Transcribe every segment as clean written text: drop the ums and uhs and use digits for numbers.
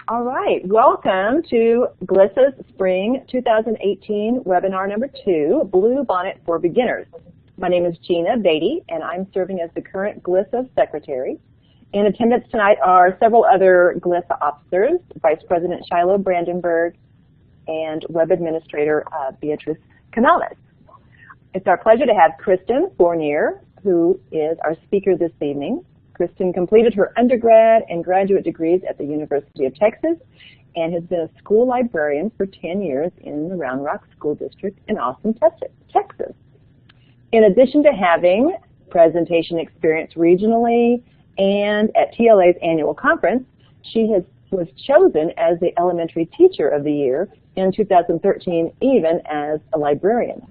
All right, welcome to GLISA's Spring 2018 webinar number 2, Bluebonnet for Beginners. My name is Gina Beatty, and I'm serving as the current GLISA Secretary. In attendance tonight are several other GLISA officers, Vice President Shiloh Brandenburg and Web Administrator Beatrice Canales. It's our pleasure to have Kristen Fournier, who is our speaker this evening. Kristen completed her undergrad and graduate degrees at the University of Texas and has been a school librarian for 10 years in the Round Rock School District in Austin, Texas. In addition to having presentation experience regionally and at TLA's annual conference, she was chosen as the Elementary Teacher of the Year in 2013, even as a librarian.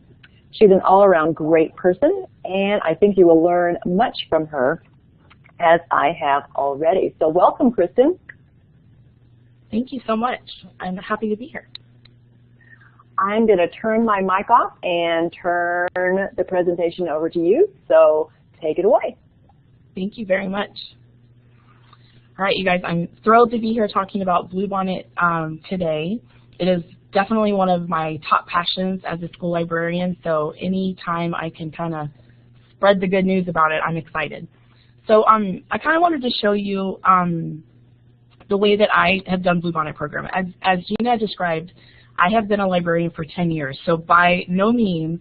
She's an all-around great person, and I think you will learn much from her, as I have already. So welcome, Kristen. Thank you so much. I'm happy to be here. I'm going to turn my mic off and turn the presentation over to you, so take it away. Thank you very much. All right, you guys, I'm thrilled to be here talking about Bluebonnet today. It is definitely one of my top passions as a school librarian, so anytime I can kind of spread the good news about it, I'm excited. So I kind of wanted to show you the way that I have done Bluebonnet program. As Gina described, I have been a librarian for 10 years, so by no means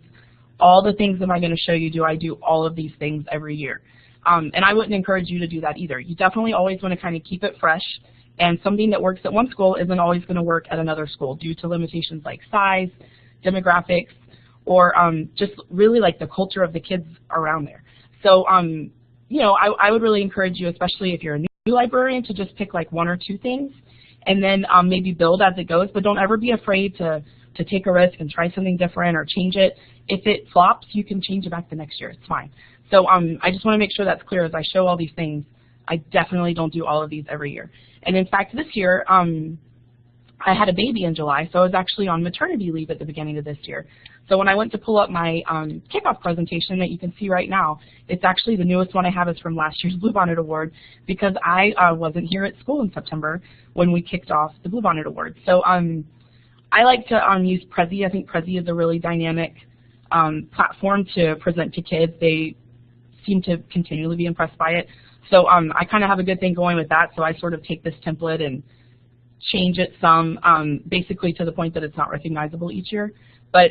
all the things that I'm going to show you do I do all of these things every year. And I wouldn't encourage you to do that either. You definitely always want to kind of keep it fresh, and something that works at one school isn't always going to work at another school due to limitations like size, demographics, or just really like the culture of the kids around there. So you know, I would really encourage you, especially if you're a new librarian, to just pick like 1 or 2 things and then maybe build as it goes, but don't ever be afraid to take a risk and try something different or change it. If it flops, you can change it back the next year. It's fine. So I just want to make sure that's clear as I show all these things. I definitely don't do all of these every year. And in fact, this year, I had a baby in July, so I was actually on maternity leave at the beginning of this year. So when I went to pull up my kickoff presentation that you can see right now, it's actually the newest one I have is from last year's Bluebonnet Award, because I wasn't here at school in September when we kicked off the Bluebonnet Award. So I like to use Prezi. I think Prezi is a really dynamic platform to present to kids. They seem to continually be impressed by it. So I kind of have a good thing going with that, so I sort of take this template and change it some, basically to the point that it's not recognizable each year. But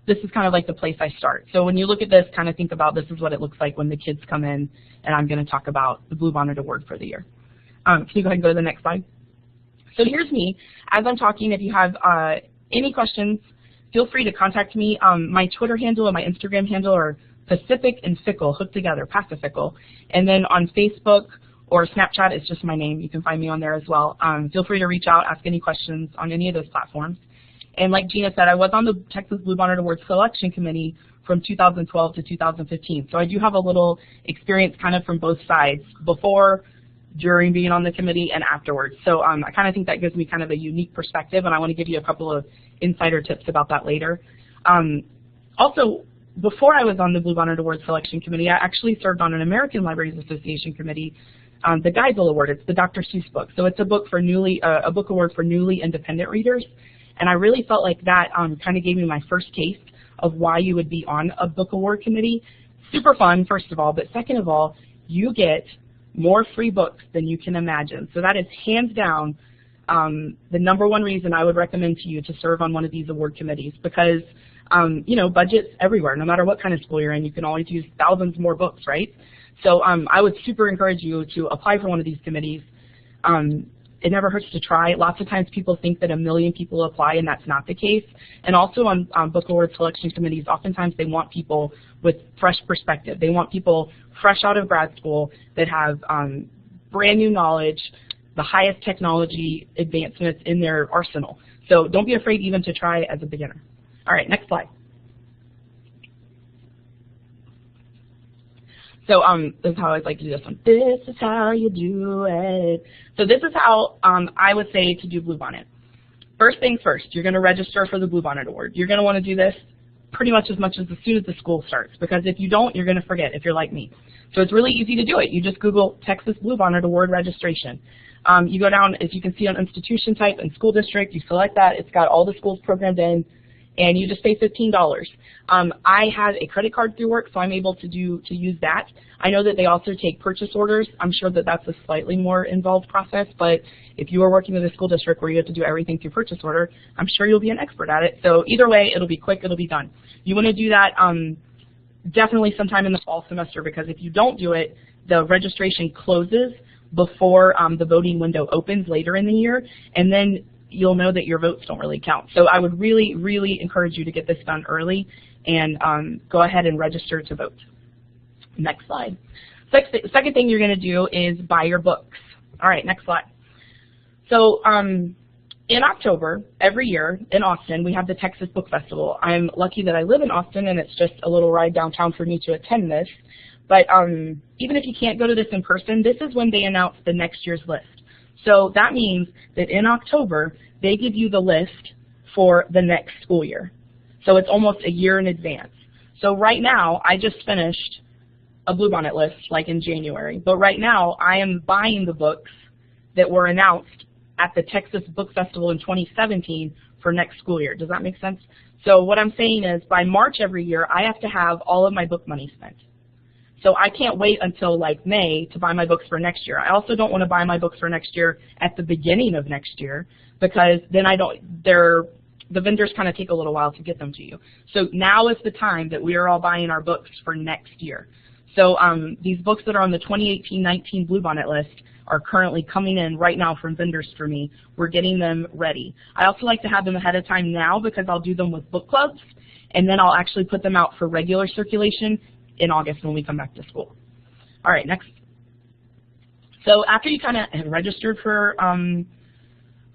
this is kind of like the place I start. So when you look at this, kind of think about this is what it looks like when the kids come in, and I'm going to talk about the Bluebonnet Award for the year. Can you go ahead and go to the next slide? So here's me. As I'm talking, if you have any questions, feel free to contact me. My Twitter handle and my Instagram handle are Pacific and Fickle, hooked together, Pacifickle. And then on Facebook or Snapchat, it's just my name. You can find me on there as well. Feel free to reach out, ask any questions on any of those platforms. And like Gina said, I was on the Texas Bluebonnet Award Selection Committee from 2012 to 2015. So I do have a little experience kind of from both sides, before, during being on the committee, and afterwards. So I kind of think that gives me kind of a unique perspective, and I want to give you a couple of insider tips about that later. Also, before I was on the Bluebonnet Award Selection Committee, I actually served on an American Libraries Association committee, the Geisel Award. It's the Dr. Seuss book. So it's a book for a book award for newly independent readers. And I really felt like that kind of gave me my first taste of why you would be on a book award committee. Super fun, first of all, but second of all, you get more free books than you can imagine. So that is hands down the #1 reason I would recommend to you to serve on one of these award committees, because you know, budgets everywhere. No matter what kind of school you're in, you can always use thousands more books, right? So I would super encourage you to apply for one of these committees. It never hurts to try. Lots of times people think that 1 million people apply, and that's not the case. And also on book award selection committees, oftentimes they want people with fresh perspective. They want people fresh out of grad school that have brand new knowledge, the highest technology advancements in their arsenal. So don't be afraid even to try as a beginner. All right, next slide. So this is how I like to do this one. This is how you do it. So this is how I would say to do Bluebonnet. First things first, you're going to register for the Bluebonnet Award. You're going to want to do this pretty much as soon as the school starts, because if you don't, you're going to forget if you're like me. So it's really easy to do it. You just Google Texas Bluebonnet award registration. You go down, as you can see on institution type and school district, you select that. It's got all the schools programmed in, and you just pay $15. I had a credit card through work, so I'm able to use that. I know that they also take purchase orders. I'm sure that that's a slightly more involved process, but if you are working with a school district where you have to do everything through purchase order, I'm sure you'll be an expert at it. So either way, it'll be quick, it'll be done. You want to do that definitely sometime in the fall semester, because if you don't do it, the registration closes before the voting window opens later in the year, and then you'll know that your votes don't really count. So I would really, really encourage you to get this done early and go ahead and register to vote. Next slide. Second thing you're going to do is buy your books. All right, next slide. So in October, every year in Austin, we have the Texas Book Festival. I'm lucky that I live in Austin, and it's just a little ride downtown for me to attend this. But even if you can't go to this in person, this is when they announce the next year's list. So that means that in October, they give you the list for the next school year. So it's almost a year in advance. So right now, I just finished a Bluebonnet list, like in January. But right now, I am buying the books that were announced at the Texas Book Festival in 2017 for next school year. Does that make sense? So what I'm saying is, by March every year, I have to have all of my book money spent. So I can't wait until like May to buy my books for next year. I also don't want to buy my books for next year at the beginning of next year, because then the vendors kind of take a little while to get them to you. So now is the time that we are all buying our books for next year. So these books that are on the 2018-19 Bluebonnet list are currently coming in right now from vendors for me. We're getting them ready. I also like to have them ahead of time now, because I'll do them with book clubs, and then I'll actually put them out for regular circulation in August when we come back to school. All right, next. So after you kind of have registered for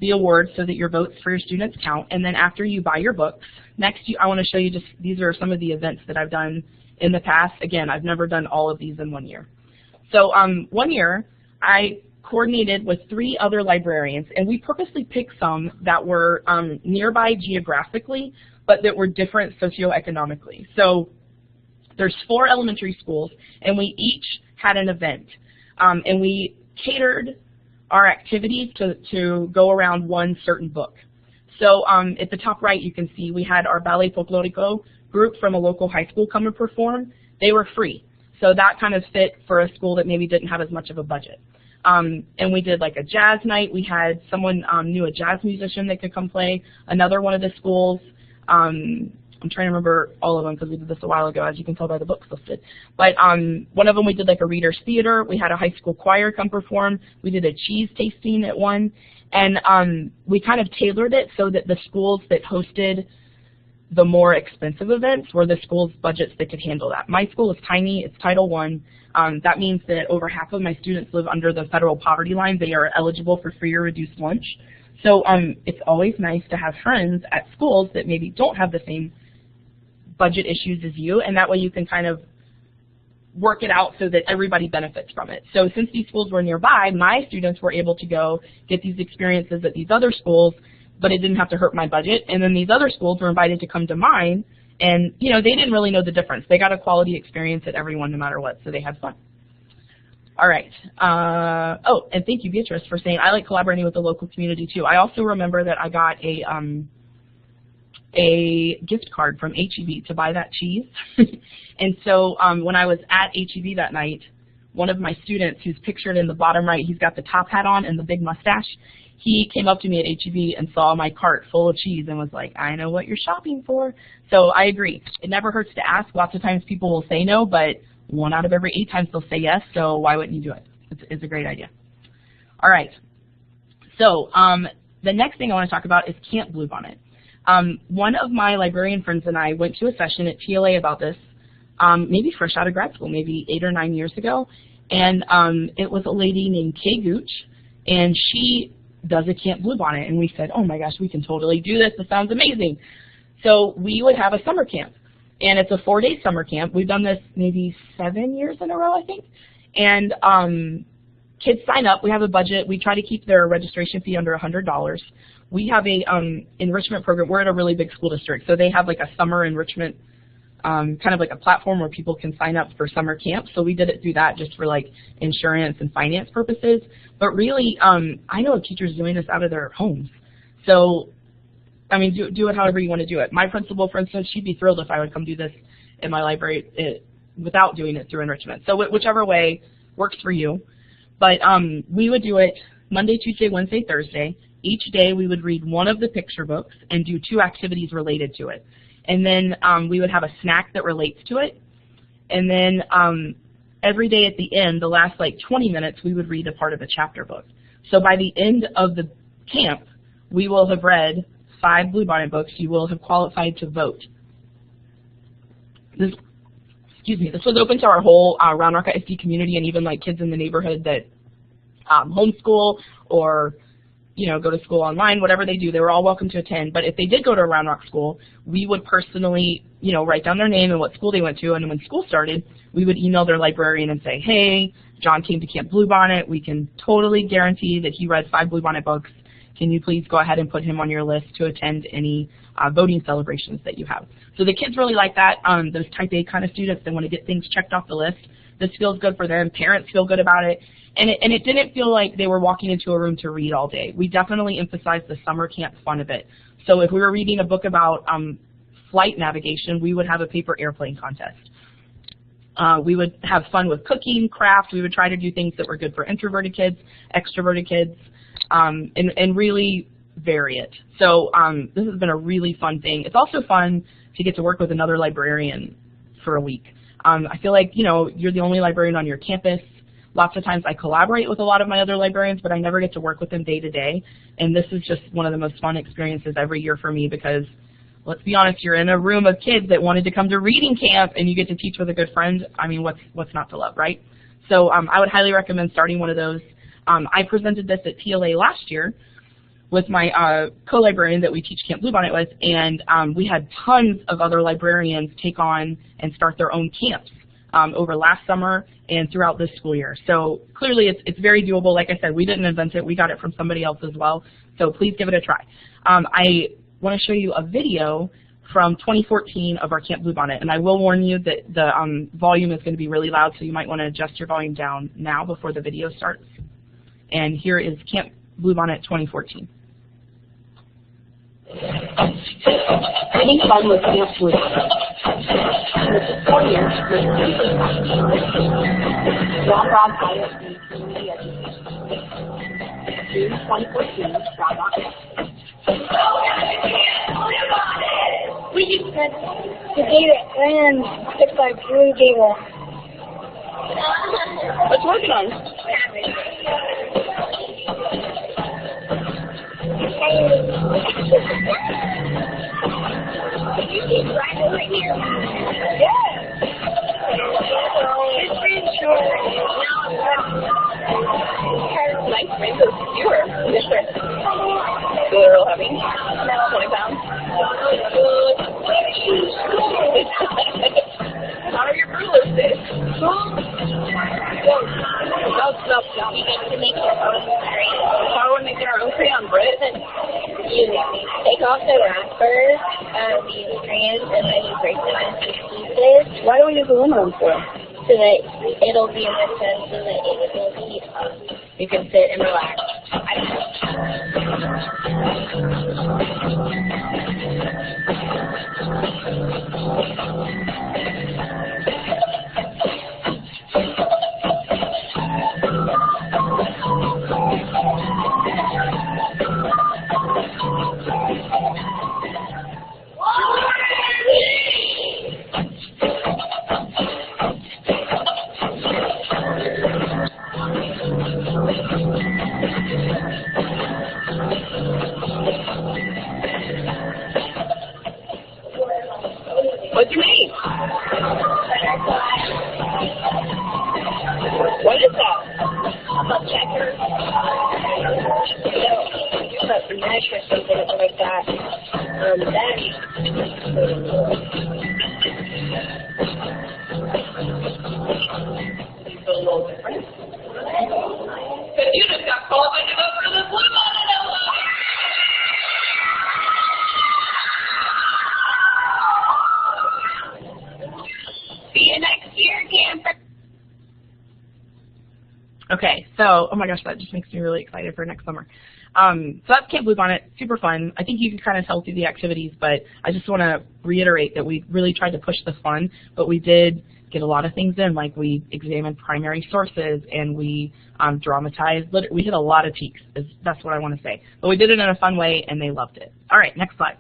the award so that your votes for your students count, and then after you buy your books, next I want to show you these are some of the events that I've done in the past. Again, I've never done all of these in one year. So one year, I coordinated with 3 other librarians, and we purposely picked some that were nearby geographically, but that were different socioeconomically. So there's 4 elementary schools, and we each had an event, and we catered our activities to go around one certain book. So at the top right, you can see we had our Ballet Folklorico group from a local high school come and perform. They were free, so that kind of fit for a school that maybe didn't have as much of a budget. And we did like a jazz night. We had someone knew a jazz musician that could come play. Another one of the schools, I'm trying to remember all of them because we did this a while ago, as you can tell by the books listed. But one of them we did like a reader's theater. We had a high school choir come perform. We did a cheese tasting at one. And we kind of tailored it so that the schools that hosted the more expensive events were the schools' budgets that could handle that. My school is tiny. It's Title I. That means that over half of my students live under the federal poverty line. They are eligible for free or reduced lunch. So it's always nice to have friends at schools that maybe don't have the same budget issues as you, and that way you can kind of work it out so that everybody benefits from it. So since these schools were nearby, my students were able to go get these experiences at these other schools, but it didn't have to hurt my budget. And then these other schools were invited to come to mine, and you know, they didn't really know the difference. They got a quality experience at everyone no matter what, so they had fun. All right. Oh, and thank you, Beatrice, for saying I like collaborating with the local community too. I also remember that I got a gift card from H-E-B to buy that cheese. And so when I was at H-E-B that night, one of my students, who's pictured in the bottom right, he's got the top hat on and the big mustache, he came up to me at H-E-B and saw my cart full of cheese and was like, I know what you're shopping for. So I agree. It never hurts to ask. Lots of times people will say no, but 1 out of every 8 times they'll say yes, so why wouldn't you do it? It's a great idea. All right. So the next thing I want to talk about is Camp Bluebonnet. One of my librarian friends and I went to a session at TLA about this, maybe fresh out of grad school, maybe 8 or 9 years ago, and it was a lady named Kay Gooch, and she does a Camp Bluebonnet, and we said, oh my gosh, we can totally do this. This sounds amazing. So we would have a summer camp, and it's a 4-day summer camp. We've done this maybe 7 years in a row, I think, and kids sign up. We have a budget. We try to keep their registration fee under $100. We have a enrichment program. We're at a really big school district, so they have like a summer enrichment kind of like a platform where people can sign up for summer camp. So we did it through that just for like insurance and finance purposes. But really, I know of teachers doing this out of their homes. So, I mean, do it however you want to do it. My principal, for instance, she'd be thrilled if I would come do this in my library without doing it through enrichment. So whichever way works for you. But we would do it Monday, Tuesday, Wednesday, Thursday. Each day we would read one of the picture books and do 2 activities related to it. And then we would have a snack that relates to it. And then every day at the end, the last like 20 minutes, we would read a part of a chapter book. So by the end of the camp, we will have read 5 Bluebonnet books. You will have qualified to vote. This was open to our whole Round Rock ISD community, and even like kids in the neighborhood that homeschool or go to school online, whatever they do, they were all welcome to attend. But if they did go to a Round Rock school, we would personally, write down their name and what school they went to, and when school started, we would email their librarian and say, hey, John came to Camp Bluebonnet. We can totally guarantee that he read 5 Bluebonnet books. Can you please go ahead and put him on your list to attend any voting celebrations that you have? So the kids really like that. Those type A kind of students, they want to get things checked off the list. This feels good for them. Parents feel good about it. And it didn't feel like they were walking into a room to read all day. We definitely emphasized the summer camp fun of it. So if we were reading a book about flight navigation, we would have a paper airplane contest. We would have fun with cooking, craft. We would try to do things that were good for introverted kids, extroverted kids, and really vary it. So this has been a really fun thing. It's also fun to get to work with another librarian for a week. I feel like, you're the only librarian on your campus. Lots of times I collaborate with a lot of my other librarians, but I never get to work with them day to day. And this is just one of the most fun experiences every year for me because, let's be honest, you're in a room of kids that wanted to come to reading camp and you get to teach with a good friend. I mean, what's not to love, right? So I would highly recommend starting one of those. I presented this at TLA last year with my co-librarian that we teach Camp Bluebonnet with, and we had tons of other librarians take on and start their own camps over last summer and throughout this school year. So clearly it's very doable. Like I said, we didn't invent it. We got it from somebody else as well. So please give it a try. I want to show you a video from 2014 of our Camp Bluebonnet, and I will warn you that the volume is going to be really loud, so you might want to adjust your volume down now before the video starts. And here is Camp Bluebonnet 2014. Reading fun with Camp Bluebonnet. This is 4 years with Round Rock ISD Community Education. June 2014, Round Rock. We just said the David ran picked by Blue Gable. What's working on? You keep right over here. Yeah. It's pretty short. Nice rainbow skewer. Different. Feel real heavy. 20 pounds. How are your rulers today? No. We get to make our own crayon. How do we make our own crayon, Britt? You take off the wrapper of these crayons and then you break them into pieces. Why do we use aluminum foil? So that it'll be in the sun so that it will be you can sit and relax. What's your name? What is that? A checker. So, but for mesh or something like that, It's a little different. But you just got qualified to go for the Bluebonnet Award! So, oh my gosh, that just makes me really excited for next summer. So that's Camp Bluebonnet, super fun. I think you can kind of tell through the activities, but I just want to reiterate that we really tried to push the fun, but we did get a lot of things in, like we examined primary sources and we dramatized, we hit a lot of peaks, that's what I want to say. But we did it in a fun way and they loved it. All right, next slide.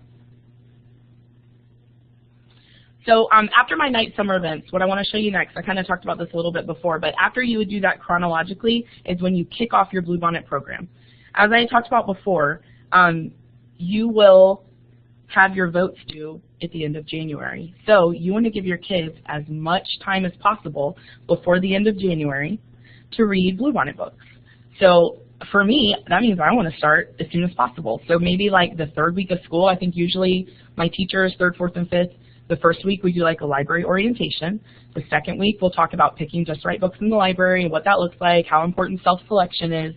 So after my night summer events, what I want to show you next, I kind of talked about this a little bit before, but after you would do that chronologically is when you kick off your Bluebonnet program. As I talked about before, you will have your votes due at the end of January. So you want to give your kids as much time as possible before the end of January to read Bluebonnet books. So for me, that means I want to start as soon as possible. So maybe like the third week of school, I think usually my teachers, third, fourth, and fifth, the first week we do like a library orientation. The second week we'll talk about picking just right books in the library, what that looks like, how important self-selection is.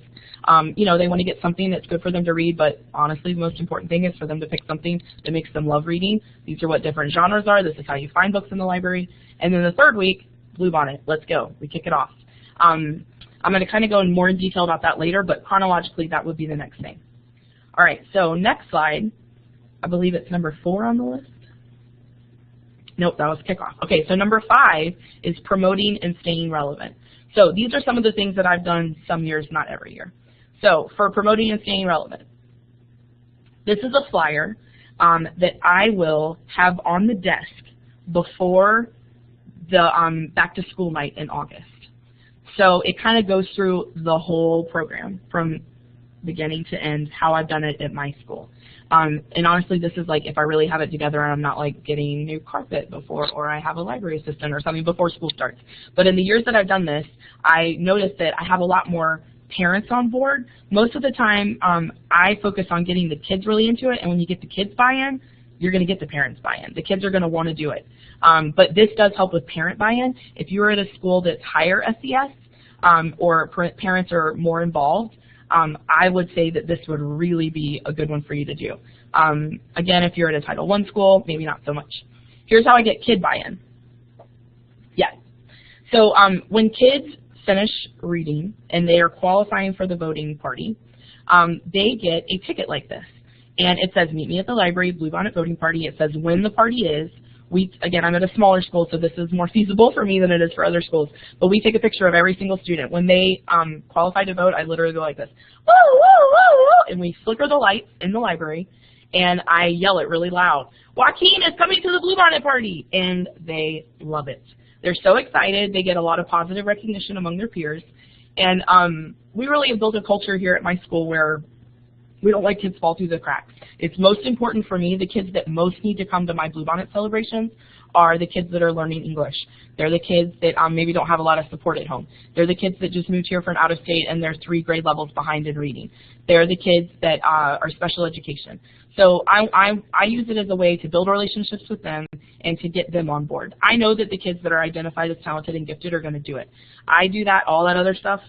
You know, they want to get something that's good for them to read, but honestly the most important thing is for them to pick something that makes them love reading. These are what different genres are. This is how you find books in the library. And then the third week, Bluebonnet, let's go. We kick it off. I'm going to kind of go in more in detail about that later, but chronologically that would be the next thing. All right, so next slide, I believe it's number 4 on the list. Nope, that was kickoff. Okay, so number 5 is promoting and staying relevant. So these are some of the things that I've done some years, not every year. So for promoting and staying relevant, this is a flyer that I will have on the desk before the back to school night in August. So it kind of goes through the whole program from beginning to end, how I've done it at my school. And honestly, this is like if I really have it together and I'm not like getting new carpet before, or I have a library assistant or something before school starts. But in the years that I've done this, I noticed that I have a lot more parents on board. Most of the time, I focus on getting the kids really into it, and when you get the kids buy-in, you're going to get the parents buy-in. The kids are going to want to do it. But this does help with parent buy-in. If you're at a school that's higher SES, or parents are more involved, I would say that this would really be a good one for you to do. Again, if you're at a Title I school, maybe not so much. Here's how I get kid buy-in. Yeah. So when kids finish reading and they are qualifying for the voting party, they get a ticket like this. And it says, meet me at the library, Bluebonnet voting party. It says when the party is. Again, I'm at a smaller school, so this is more feasible for me than it is for other schools. But we take a picture of every single student. When they qualify to vote, I literally go like this, woo, woo, woo, woo, and we flicker the lights in the library, and I yell it really loud, Joaquin is coming to the Bluebonnet party, and they love it. They're so excited. They get a lot of positive recognition among their peers, and we really have built a culture here at my school where we don't let kids fall through the cracks. It's most important for me, the kids that most need to come to my Bluebonnet celebrations are the kids that are learning English. They're the kids that maybe don't have a lot of support at home. They're the kids that just moved here from out of state and they're 3 grade levels behind in reading. They're the kids that are special education. So I use it as a way to build relationships with them and to get them on board. I know that the kids that are identified as talented and gifted are going to do it. I do that, all that other stuff,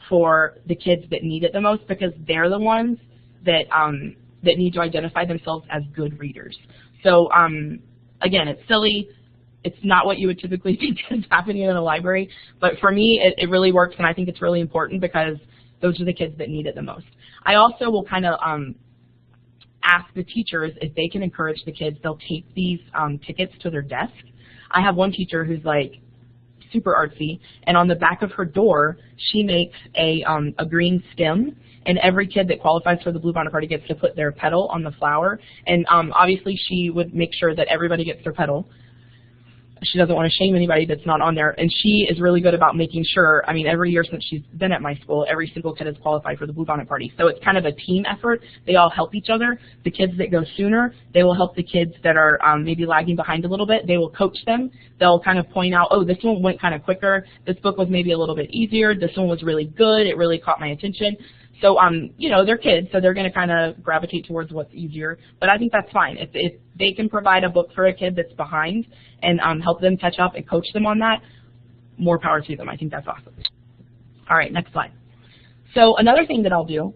for the kids that need it the most because they're the ones that that need to identify themselves as good readers. So again, it's silly. It's not what you would typically think is happening in a library, but for me, it really works, and I think it's really important because those are the kids that need it the most. I also will kind of ask the teachers if they can encourage the kids. They'll tape these tickets to their desk. I have one teacher who's like super artsy, and on the back of her door, she makes a green stem. And every kid that qualifies for the Bluebonnet party gets to put their petal on the flower. And obviously she would make sure that everybody gets their petal. She doesn't want to shame anybody that's not on there. And she is really good about making sure, I mean, every year since she's been at my school, every single kid has qualified for the Bluebonnet party. So it's kind of a team effort. They all help each other. The kids that go sooner, they will help the kids that are maybe lagging behind a little bit. They will coach them. They'll kind of point out, oh, this one went kind of quicker. This book was maybe a little bit easier. This one was really good. It really caught my attention. So, you know, they're kids, so they're going to kind of gravitate towards what's easier. But I think that's fine. If they can provide a book for a kid that's behind and help them catch up and coach them on that, more power to them. I think that's awesome. All right, next slide. So another thing that I'll do,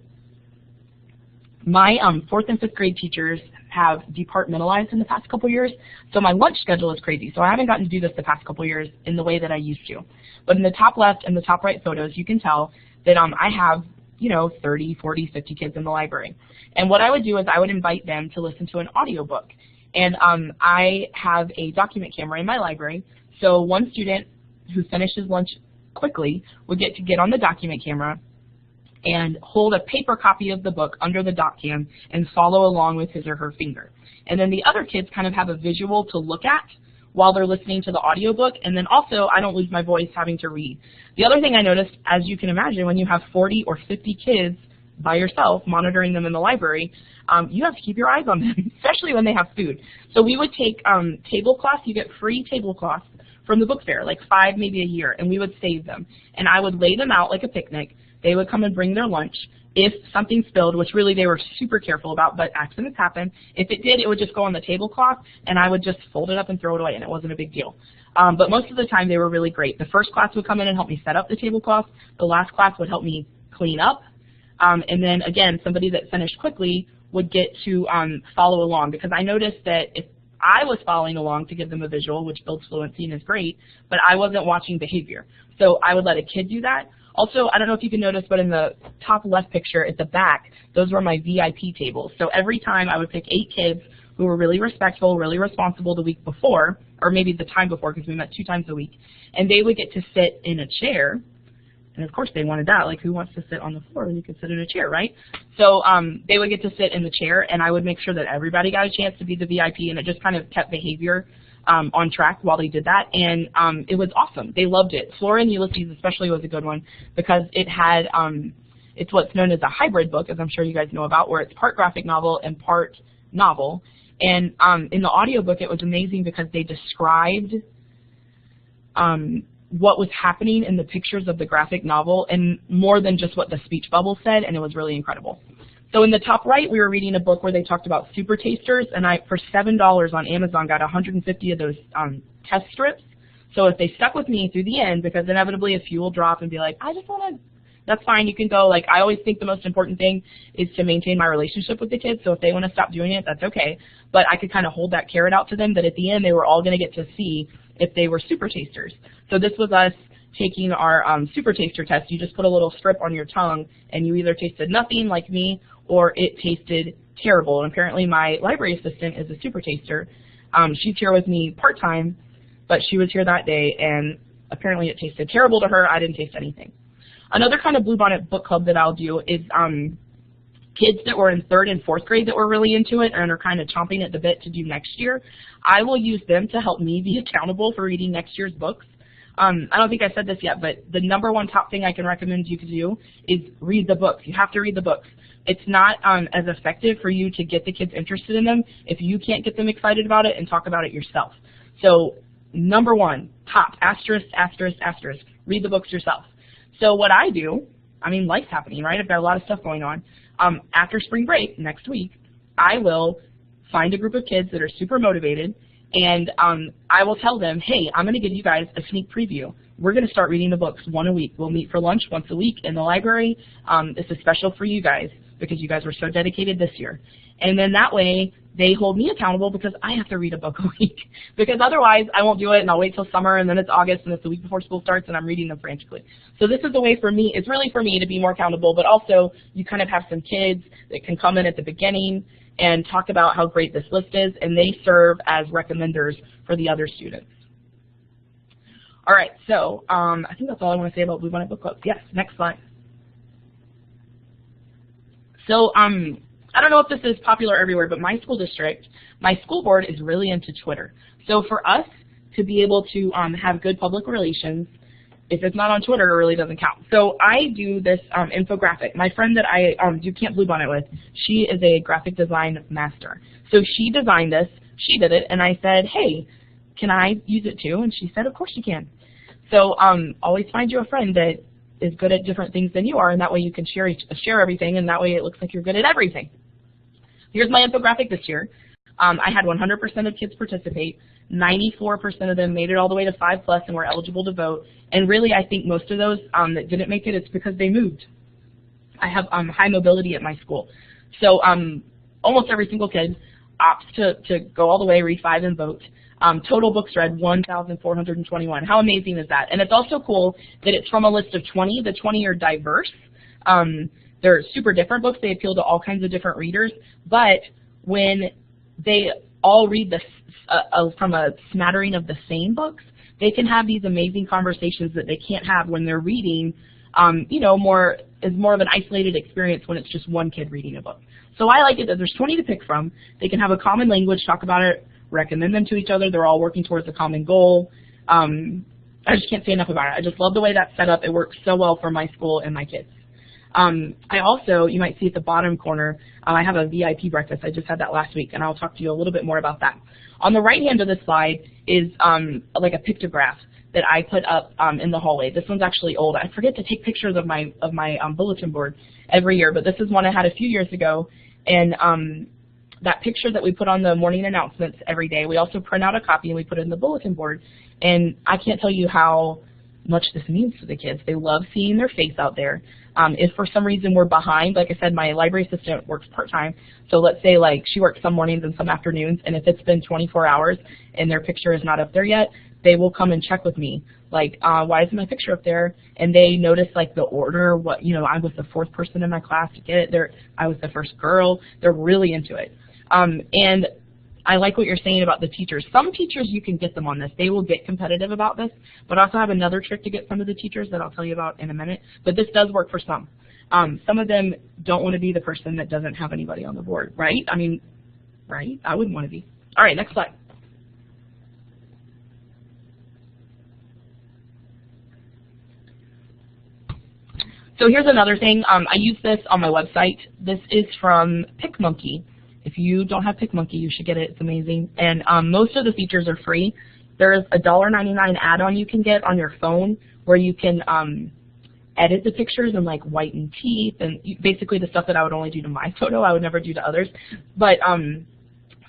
my 4th and 5th grade teachers have departmentalized in the past couple years, so my lunch schedule is crazy. So I haven't gotten to do this the past couple years in the way that I used to. But in the top left and the top right photos, you can tell that I have, 30, 40, 50 kids in the library. And what I would do is I would invite them to listen to an audiobook. And I have a document camera in my library, so one student who finishes lunch quickly would get to get on the document camera and hold a paper copy of the book under the doc cam and follow along with his or her finger. And then the other kids kind of have a visual to look at while they're listening to the audiobook, and then also I don't lose my voice having to read. The other thing I noticed, as you can imagine, when you have 40 or 50 kids by yourself monitoring them in the library, you have to keep your eyes on them, especially when they have food. So we would take tablecloths. You get free tablecloths from the book fair, like 5 maybe a year, and we would save them. And I would lay them out like a picnic. They would come and bring their lunch. If something spilled, which really they were super careful about, but accidents happen, if it did, it would just go on the tablecloth, and I would just fold it up and throw it away, and it wasn't a big deal. But most of the time, they were really great. The first class would come in and help me set up the tablecloth. The last class would help me clean up. And then, again, somebody that finished quickly would get to follow along, because I noticed that if I was following along to give them a visual, which builds fluency and is great, but I wasn't watching behavior. So I would let a kid do that. Also, I don't know if you can notice, but in the top left picture at the back, those were my VIP tables. So every time I would pick 8 kids who were really respectful, really responsible the week before, or maybe the time before because we met 2 times a week, and they would get to sit in a chair. And of course they wanted that, like who wants to sit on the floor when you can sit in a chair, right? So they would get to sit in the chair, and I would make sure that everybody got a chance to be the VIP, and it just kind of kept behavior on track while they did that, and it was awesome. They loved it. Flora and Ulysses especially was a good one because it had, it's what's known as a hybrid book, as I'm sure you guys know about, where it's part graphic novel and part novel. And in the audiobook it was amazing because they described what was happening in the pictures of the graphic novel and more than just what the speech bubble said, and it was really incredible. So in the top right, we were reading a book where they talked about super tasters, and I, for $7 on Amazon, got 150 of those test strips. So if they stuck with me through the end, because inevitably a few will drop and be like, I just want to, that's fine, you can go. Like, I always think the most important thing is to maintain my relationship with the kids, so if they want to stop doing it, that's okay. But I could kind of hold that carrot out to them that at the end they were all going to get to see if they were super tasters. So this was us taking our super taster test. You just put a little strip on your tongue, and you either tasted nothing like me, or it tasted terrible. And apparently my library assistant is a super taster. She's here with me part-time, but she was here that day, and apparently it tasted terrible to her. I didn't taste anything. Another kind of Bluebonnet book club that I'll do is kids that were in 3rd and 4th grade that were really into it and are kind of chomping at the bit to do next year. I will use them to help me be accountable for reading next year's books. I don't think I said this yet, but the #1 top thing I can recommend you to do is read the books. You have to read the books. It's not as effective for you to get the kids interested in them if you can't get them excited about it and talk about it yourself. So #1, top, asterisk, asterisk, asterisk, read the books yourself. So what I do, I mean, life's happening, right? I've got a lot of stuff going on. After spring break next week, I will find a group of kids that are super motivated, and I will tell them, hey, I'm going to give you guys a sneak preview. We're going to start reading the books 1 a week. We'll meet for lunch once a week in the library. This is special for you guys because you guys were so dedicated this year. And then that way, they hold me accountable because I have to read a book a week. Because otherwise, I won't do it, and I'll wait till summer, and then it's August, and it's the week before school starts, and I'm reading them frantically. So this is a way for me, it's really for me to be more accountable, but also you kind of have some kids that can come in at the beginning and talk about how great this list is, and they serve as recommenders for the other students. All right, so I think that's all I want to say about Bluebonnet Book Club. Yes, next slide. So I don't know if this is popular everywhere, but my school district, my school board is really into Twitter. So for us to be able to have good public relations, if it's not on Twitter, it really doesn't count. So I do this infographic. My friend that I do Camp Bluebonnet with, she is a graphic design master. So she designed this, she did it, and I said, hey, can I use it too? And she said, of course you can. So always find you a friend that is good at different things than you are, and that way you can share everything, and that way it looks like you're good at everything. Here's my infographic this year. I had 100% of kids participate. 94% of them made it all the way to 5+ and were eligible to vote. And really, I think most of those that didn't make it, it's because they moved. I have high mobility at my school. So almost every single kid opts to go all the way, read 5, and vote. Total books read, 1,421. How amazing is that? And it's also cool that it's from a list of 20. The 20 are diverse. They're super different books. They appeal to all kinds of different readers. But when they all read this from a smattering of the same books, they can have these amazing conversations that they can't have when they're reading, you know, more of an isolated experience when it's just one kid reading a book. So I like it that there's 20 to pick from. They can have a common language, talk about it, recommend them to each other. They're all working towards a common goal. I just can't say enough about it. I just love the way that's set up. It works so well for my school and my kids. I also, you might see at the bottom corner, I have a VIP breakfast. I just had that last week, and I'll talk to you a little bit more about that. On the right hand of the slide is like a pictograph that I put up in the hallway. This one's actually old. I forget to take pictures of my bulletin board every year, but this is one I had a few years ago, and that picture that we put on the morning announcements every day, we also print out a copy and we put it in the bulletin board, and I can't tell you how much this means to the kids. They love seeing their face out there. If for some reason we're behind, like I said, my library assistant works part-time, so let's say like she works some mornings and some afternoons, and if it's been 24 hours and their picture is not up there yet, they will come and check with me, like, why isn't my picture up there? And they notice like the order, what, you know, I was the fourth person in my class to get it, I was the first girl. They're really into it. And I like what you're saying about the teachers. Some teachers, you can get them on this. They will get competitive about this, but I also have another trick to get some of the teachers that I'll tell you about in a minute. But this does work for some. Some of them don't want to be the person that doesn't have anybody on the board, right? I mean, right? I wouldn't want to be. All right, next slide. So here's another thing. I use this on my website. This is from PicMonkey. If you don't have PicMonkey, you should get it. It's amazing. And most of the features are free. There's a $1.99 add-on you can get on your phone where you can edit the pictures and like whiten teeth and basically the stuff that I would only do to my photo, I would never do to others. But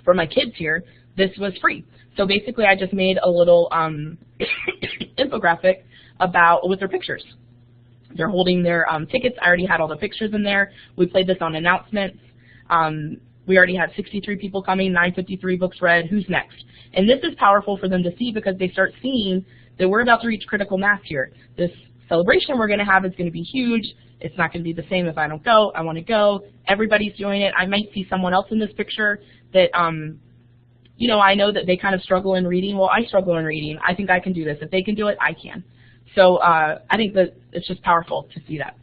for my kids here, this was free. So basically I just made a little infographic with their pictures. They're holding their tickets. I already had all the pictures in there. We played this on announcements. We already had 63 people coming, 953 books read. Who's next? And this is powerful for them to see because they start seeing that we're about to reach critical mass here. This celebration we're going to have is going to be huge. It's not going to be the same if I don't go. I want to go. Everybody's doing it. I might see someone else in this picture that, you know, I know that they kind of struggle in reading. Well, I struggle in reading. I think I can do this. If they can do it, I can. So I think that it's just powerful to see that.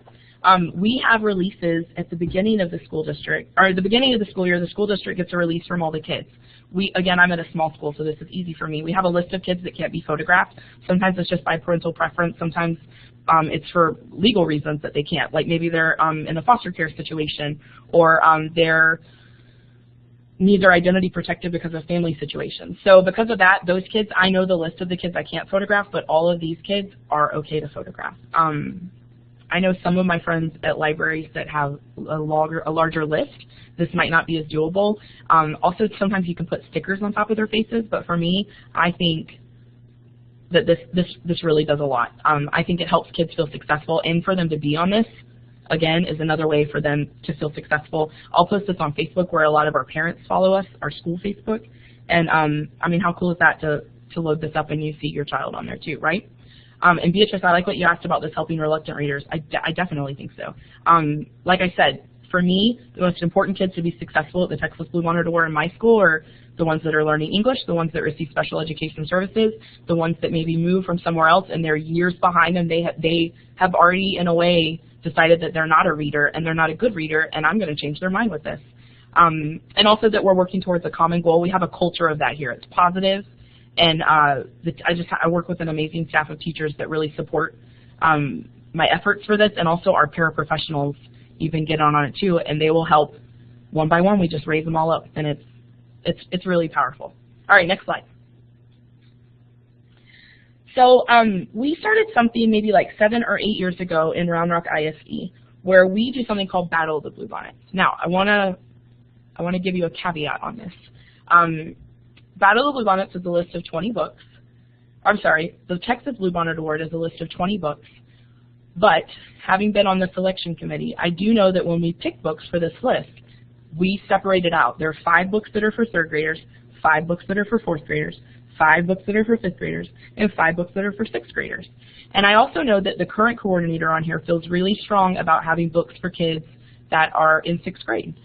We have releases at the beginning of the school district, or at the beginning of the school year, the school district gets a release from all the kids. Again, I'm at a small school, so this is easy for me. We have a list of kids that can't be photographed. Sometimes it's just by parental preference. Sometimes it's for legal reasons that they can't, like maybe they're in a foster care situation, or they're need their identity protected because of family situations. So because of that, those kids, I know the list of the kids I can't photograph, but all of these kids are okay to photograph. I know some of my friends at libraries that have a larger list. This might not be as doable. Also, sometimes you can put stickers on top of their faces, but for me, I think that this really does a lot. I think it helps kids feel successful, and for them to be on this, again, is another way for them to feel successful. I'll post this on Facebook where a lot of our parents follow us, our school Facebook, and I mean, how cool is that to load this up and you see your child on there too, right? And Beatrice, I like what you asked about this helping reluctant readers. I definitely think so. Like I said, for me, the most important kids to be successful at the Texas Bluebonnet Award in my school are the ones that are learning English, the ones that receive special education services, the ones that maybe move from somewhere else and they're years behind them. They have already, in a way, decided that they're not a reader and they're not a good reader, and I'm going to change their mind with this. And also that we're working towards a common goal. We have a culture of that here. It's positive. And I work with an amazing staff of teachers that really support my efforts for this, and also our paraprofessionals even get on it too, and they will help one by one. We just raise them all up, and it's really powerful. All right, next slide. So we started something maybe like 7 or 8 years ago in Round Rock ISD where we do something called Battle of the Bluebonnets. Now, I want to give you a caveat on this. Battle of the Bluebonnets is a list of 20 books. I'm sorry, the Texas Bluebonnet Award is a list of 20 books. But having been on the selection committee, I do know that when we pick books for this list, we separate it out. There are 5 books that are for 3rd graders, 5 books that are for 4th graders, 5 books that are for 5th graders, and 5 books that are for 6th graders. And I also know that the current coordinator on here feels really strong about having books for kids that are in 6th grade.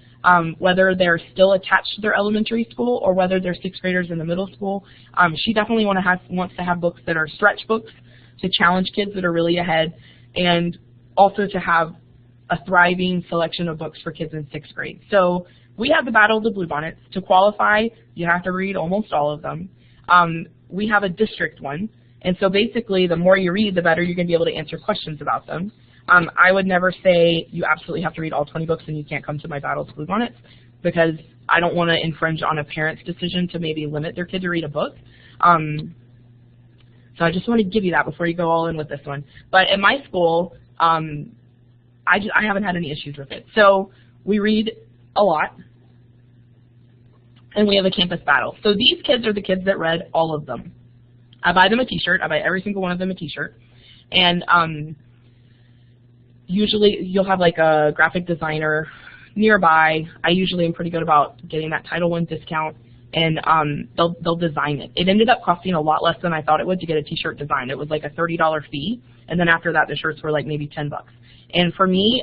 Whether they're still attached to their elementary school or whether they're 6th graders in the middle school, she definitely wants to have books that are stretch books to challenge kids that are really ahead, and also to have a thriving selection of books for kids in 6th grade. So we have the Battle of the Bluebonnets. To qualify, you have to read almost all of them. We have a district one, and so basically the more you read, the better you're going to be able to answer questions about them. I would never say you absolutely have to read all 20 books and you can't come to my Battle of the Bluebonnets, because I don't want to infringe on a parent's decision to maybe limit their kid to read a book. So I just want to give you that before you go all in with this one. But at my school, I haven't had any issues with it. So we read a lot, and we have a campus battle. So these kids are the kids that read all of them. I buy them a t-shirt. I buy every single one of them a t-shirt. And usually you'll have like a graphic designer nearby. I usually am pretty good about getting that Title I discount, and they'll design it. It ended up costing a lot less than I thought it would to get a t-shirt designed. It was like a $30 fee, and then after that the shirts were like maybe 10 bucks. And for me,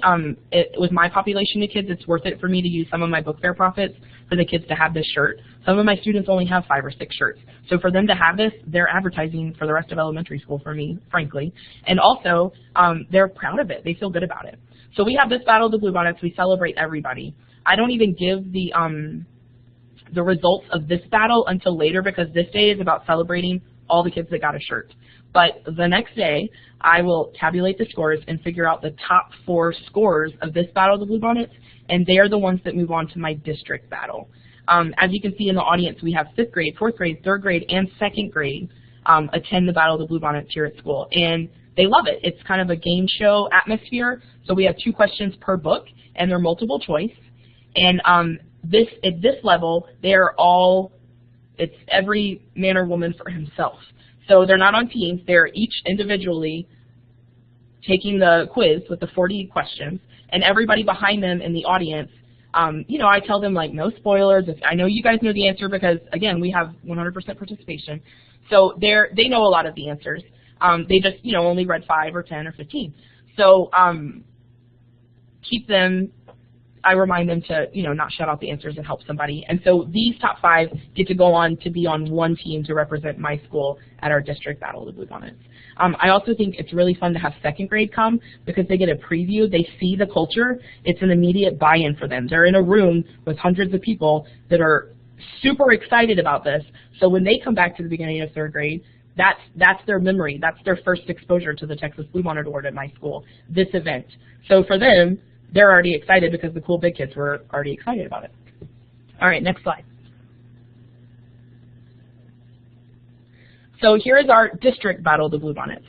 with my population of kids, it's worth it for me to use some of my book fair profits for the kids to have this shirt. Some of my students only have 5 or 6 shirts. So for them to have this, they're advertising for the rest of elementary school for me, frankly. And also, they're proud of it. They feel good about it. So we have this Battle of the Bluebonnets. We celebrate everybody. I don't even give the results of this battle until later, because this day is about celebrating all the kids that got a shirt. But the next day, I will tabulate the scores and figure out the top 4 scores of this Battle of the Bluebonnets, and they are the ones that move on to my district battle. As you can see in the audience, we have 5th grade, 4th grade, 3rd grade, and 2nd grade attend the Battle of the Bluebonnets here at school, and they love it. It's kind of a game show atmosphere, so we have 2 questions per book, and they're multiple choice. And at this level, they're all, it's every man or woman for himself. So they're not on teams. They're each individually taking the quiz with the 40 questions, and everybody behind them in the audience, you know, I tell them, like, no spoilers. I know you guys know the answer because, again, we have 100% participation. So they know a lot of the answers. They just, you know, only read 5 or 10 or 15. So keep them, I remind them to, you know, not shut out the answers and help somebody. And so these top 5 get to go on to be on one team to represent my school at our district Battle of the Bluebonnets. I also think it's really fun to have 2nd grade come, because they get a preview. They see the culture. It's an immediate buy-in for them. They're in a room with hundreds of people that are super excited about this. So when they come back to the beginning of 3rd grade, that's their memory. That's their first exposure to the Texas Bluebonnet Award at my school, this event. So for them, they're already excited because the cool big kids were already excited about it. All right, next slide. So here is our district Battle of the Bluebonnets.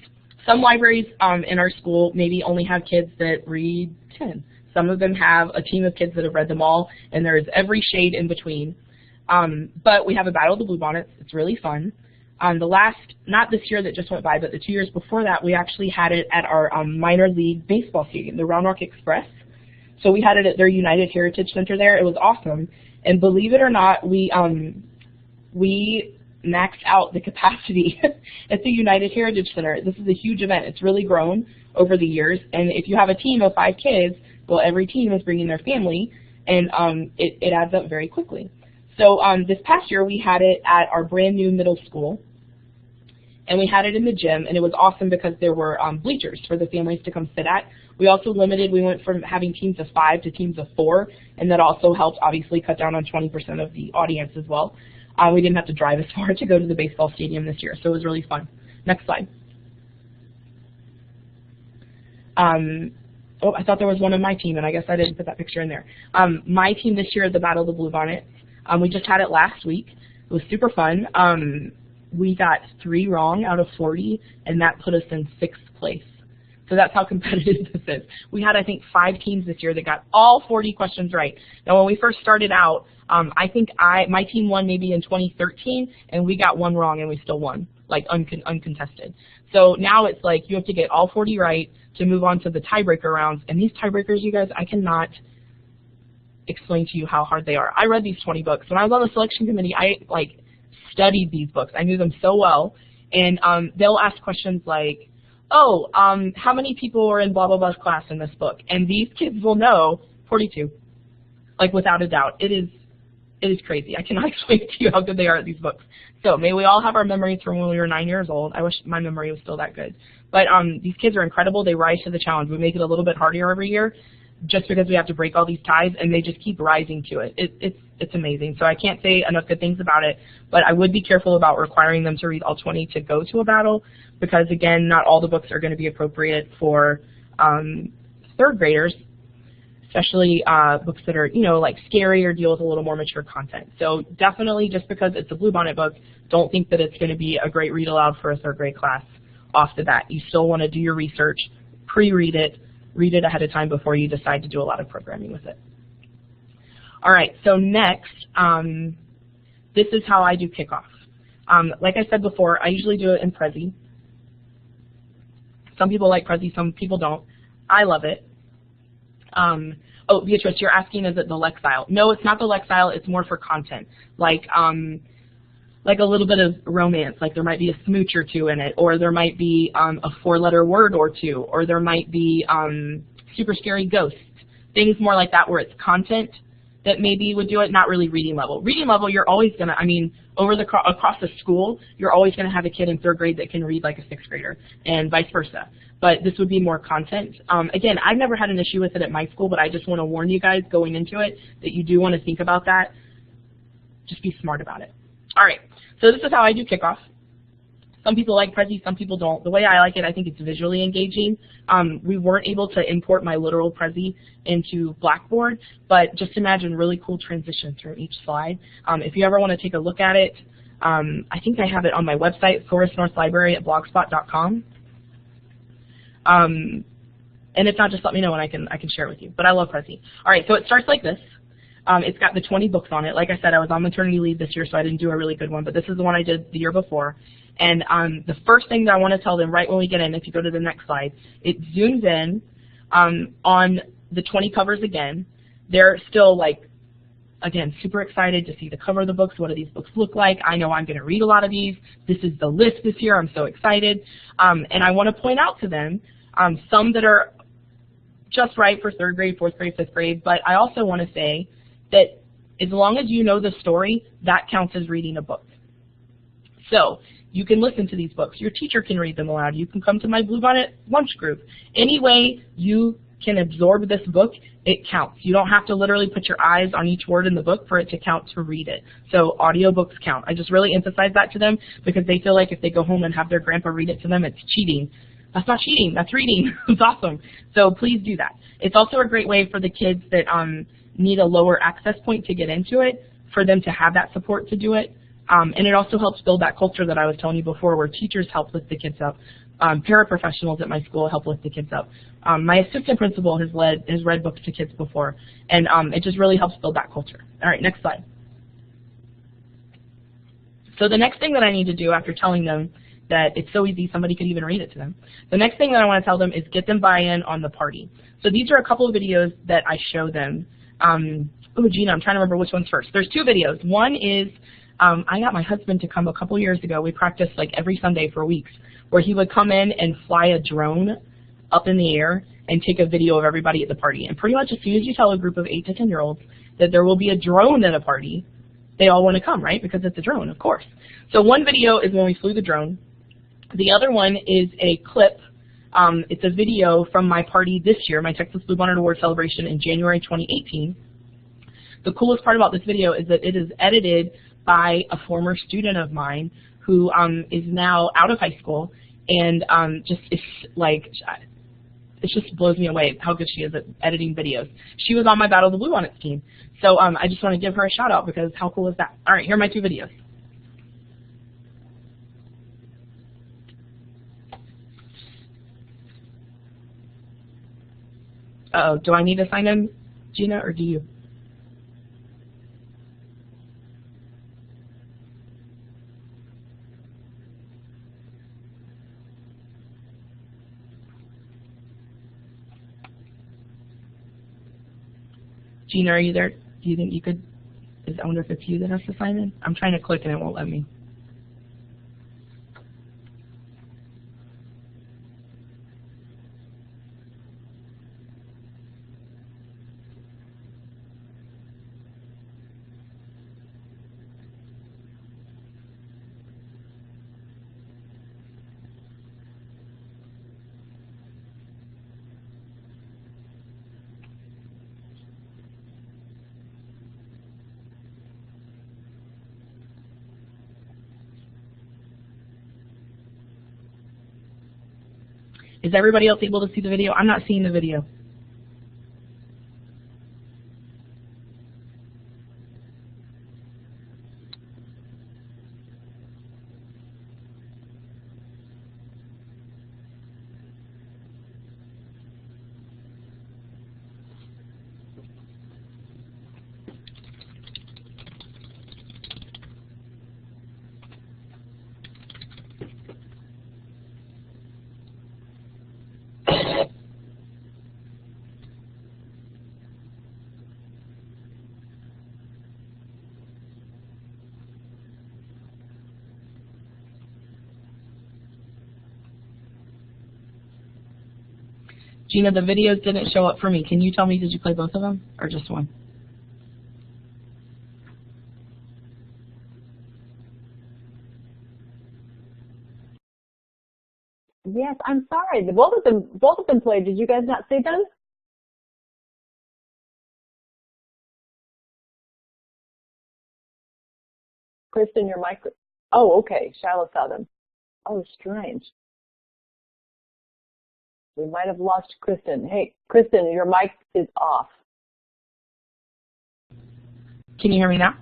Some libraries in our school maybe only have kids that read 10. Some of them have a team of kids that have read them all, and there's every shade in between. But we have a Battle of the Bluebonnets. It's really fun. The last, not this year that just went by, but the 2 years before that, we actually had it at our minor league baseball stadium, the Round Rock Express. So we had it at their United Heritage Center there. It was awesome. And believe it or not, we maxed out the capacity at the United Heritage Center. This is a huge event. It's really grown over the years. And if you have a team of 5 kids, well, every team is bringing their family, and it adds up very quickly. So this past year, we had it at our brand new middle school. And we had it in the gym, and it was awesome because there were bleachers for the families to come sit at. We also we went from having teams of 5 to teams of 4, and that also helped obviously cut down on 20% of the audience as well. We didn't have to drive as far to go to the baseball stadium this year, so it was really fun. Next slide. Oh, I thought there was one on my team, and I guess I didn't put that picture in there. My team this year at the Battle of the Bluebonnets, we just had it last week. It was super fun. We got 3 wrong out of 40, and that put us in 6th place. So that's how competitive this is. We had, I think, 5 teams this year that got all 40 questions right. Now, when we first started out, I think my team won maybe in 2013, and we got 1 wrong, and we still won, like uncontested. So now it's like you have to get all 40 right to move on to the tiebreaker rounds. And these tiebreakers, you guys, I cannot explain to you how hard they are. I read these 20 books. When I was on the selection committee, I studied these books. I knew them so well. And they'll ask questions like, oh, how many people were in blah, blah, blah class in this book? And these kids will know 42, like without a doubt. It is crazy. I cannot explain to you how good they are at these books. So may we all have our memories from when we were 9 years old. I wish my memory was still that good. But these kids are incredible. They rise to the challenge. We make it a little bit harder every year just because we have to break all these ties, and they just keep rising to it. It's amazing. So I can't say enough good things about it, but I would be careful about requiring them to read all 20 to go to a battle because, again, not all the books are going to be appropriate for third graders, especially books that are, you know, like scary or deal with a little more mature content. So definitely, just because it's a Bluebonnet book, don't think that it's going to be a great read aloud for a third grade class off the bat. You still want to do your research, pre-read it, read it ahead of time before you decide to do a lot of programming with it. All right, so next, this is how I do kickoff. Like I said before, I usually do it in Prezi. Some people like Prezi, some people don't. I love it. Oh, Beatrice, you're asking, is it the Lexile? No, it's not the Lexile. It's more for content, like a little bit of romance. Like there might be a smooch or two in it, or there might be a 4-letter word or two, or there might be super scary ghosts, things more like that where it's content that maybe would do it, not really reading level. Reading level, you're always going to, I mean, across the school, you're always going to have a kid in third grade that can read like a 6th grader, and vice versa. But this would be more content. Again, I've never had an issue with it at my school, but I just want to warn you guys going into it that you do want to think about that. Just be smart about it. All right, so this is how I do kickoff. Some people like Prezi, some people don't. The way I like it, I think it's visually engaging. We weren't able to import my literal Prezi into Blackboard, but just imagine really cool transition through each slide. If you ever want to take a look at it, I think I have it on my website, Forest North Library at blogspot.com. And if not, just let me know and I can share it with you. But I love Prezi. All right, so it starts like this. It's got the 20 books on it. Like I said, I was on maternity leave this year, so I didn't do a really good one, but this is the one I did the year before. And the first thing that I want to tell them right when we get in, if you go to the next slide, it zooms in on the 20 covers again. They're still, like, again, super excited to see the cover of the books. What do these books look like? I know I'm going to read a lot of these. This is the list this year. I'm so excited. And I want to point out to them some that are just right for 3rd grade, 4th grade, 5th grade, but I also want to say that as long as you know the story, that counts as reading a book. So you can listen to these books. Your teacher can read them aloud. You can come to my Bluebonnet lunch group. Any way you can absorb this book, it counts. You don't have to literally put your eyes on each word in the book for it to count to read it. So audiobooks count. I just really emphasize that to them because they feel like if they go home and have their grandpa read it to them, it's cheating. That's not cheating. That's reading. It's awesome. So please do that. It's also a great way for the kids that need a lower access point to get into it, for them to have that support to do it. And it also helps build that culture that I was telling you before where teachers help lift the kids up. Paraprofessionals at my school help lift the kids up. My assistant principal has read books to kids before, and it just really helps build that culture. All right, next slide. So the next thing that I need to do after telling them that it's so easy somebody could even read it to them, the next thing that I want to tell them is get them buy-in on the party. So these are a couple of videos that I show them. Oh, Gina, I'm trying to remember which one's first. There's 2 videos. One is I got my husband to come a couple years ago. We practiced like every Sunday for weeks, where he would come in and fly a drone up in the air and take a video of everybody at the party. And pretty much as soon as you tell a group of 8 to 10-year-olds that there will be a drone at a party, they all want to come, right? Because it's a drone, of course. So one video is when we flew the drone. The other one is a clip. It's a video from my party this year, my Texas Bluebonnet Award celebration in January 2018. The coolest part about this video is that it is edited by a former student of mine who is now out of high school, and just is like, it just blows me away how good she is at editing videos. She was on my Battle of the Bluebonnets team, so I just want to give her a shout out because how cool is that? All right, here are my 2 videos. Uh-oh, do I need to sign in, Gina, or do you? Gina, are you there? Do you think you could, I wonder if it's you that has to sign in? I'm trying to click and it won't let me. Is everybody else able to see the video? I'm not seeing the video. Gina, the videos didn't show up for me. Can you tell me, did you play both of them or just one? Yes, I'm sorry. Both of them played. Did you guys not see them? Kristen, your mic. Oh, okay. Shiloh saw them. Oh, strange. We might have lost Kristen. Hey, Kristen, your mic is off. Can you hear me now?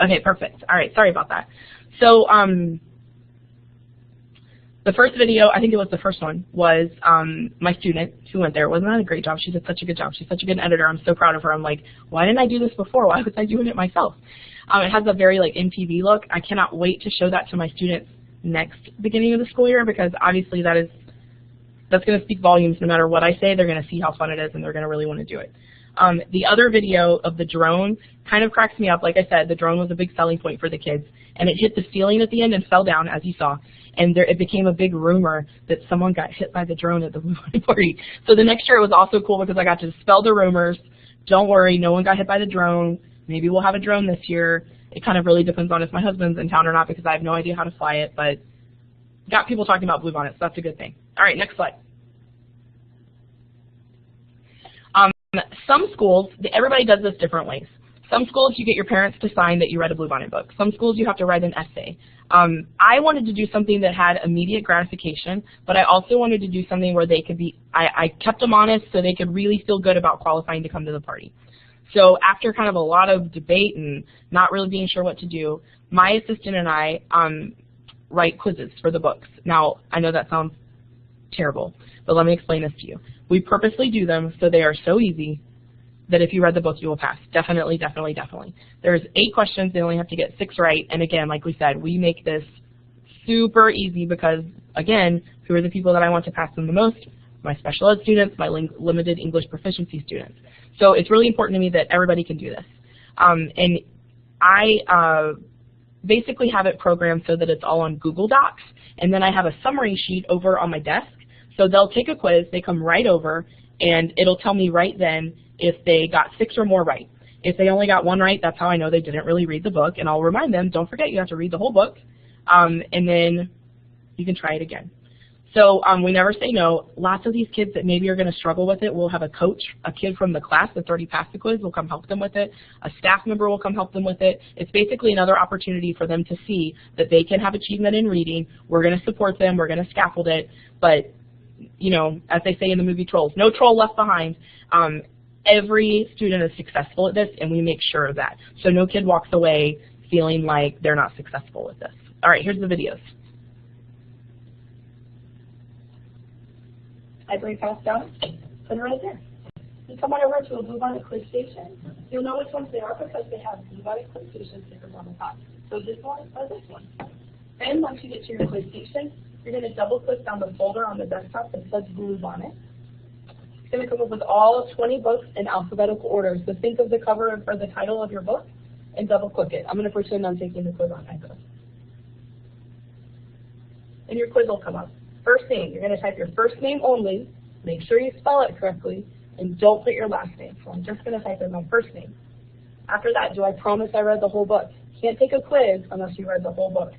Okay, perfect. All right, sorry about that. So the first video, I think it was the first one, was my student who went there. Wasn't that a great job? She did such a good job. She's such a good editor. I'm so proud of her. I'm like, why didn't I do this before? Why was I doing it myself? It has a very like MTV look. I cannot wait to show that to my students next beginning of the school year, because obviously that's going to speak volumes. No matter what I say, they're going to see how fun it is and they're going to really want to do it. The other video of the drone kind of cracks me up. Like I said, the drone was a big selling point for the kids, and it hit the ceiling at the end and fell down, as you saw. And it became a big rumor that someone got hit by the drone at the Bluebonnet party. So the next year it was also cool because I got to dispel the rumors. Don't worry, no one got hit by the drone. Maybe we'll have a drone this year. It kind of really depends on if my husband's in town or not, because I have no idea how to fly it, but got people talking about Bluebonnet, so that's a good thing. All right, next slide. Some schools, everybody does this different ways. Some schools you get your parents to sign that you read a Bluebonnet book. Some schools you have to write an essay. I wanted to do something that had immediate gratification, but I also wanted to do something where they could be, I kept them honest so they could really feel good about qualifying to come to the party. So after kind of a lot of debate and not really being sure what to do, my assistant and I write quizzes for the books. Now, I know that sounds terrible, but let me explain this to you. We purposely do them so they are so easy that if you read the book, you will pass. Definitely, definitely, definitely. There's 8 questions. They only have to get 6 right. And again, like we said, we make this super easy because, again, who are the people that I want to pass them the most? My special ed students, my limited English proficiency students. So it's really important to me that everybody can do this. And I basically have it programmed so that it's all on Google Docs. And then I have a summary sheet over on my desk. So they'll take a quiz, they come right over, and it'll tell me right then if they got 6 or more right. If they only got 1 right, that's how I know they didn't really read the book. And I'll remind them, don't forget you have to read the whole book. And then you can try it again. So we never say no. Lots of these kids that maybe are going to struggle with it, we'll have a coach, a kid from the class that's already passed the quiz will come help them with it. A staff member will come help them with it. It's basically another opportunity for them to see that they can have achievement in reading. We're going to support them. We're going to scaffold it. But, you know, as they say in the movie Trolls, no troll left behind. Every student is successful at this, and we make sure of that. So no kid walks away feeling like they're not successful with this. All right, here's the videos. Library pass down, put it right there. You come on over to a Bluebonnet quiz station. You'll know which ones they are because they have Bluebonnet quiz station stickers on the top. So this one or this one. Then once you get to your quiz station, you're going to double click on the folder on the desktop that says Bluebonnet. It's going to come up with all 20 books in alphabetical order. So think of the cover or the title of your book and double click it. I'm going to pretend I'm taking the quiz on iPad. And your quiz will come up. First name, you're going to type your first name only, make sure you spell it correctly, and don't put your last name. So I'm just going to type in my first name. After that, do I promise I read the whole book? Can't take a quiz unless you read the whole book.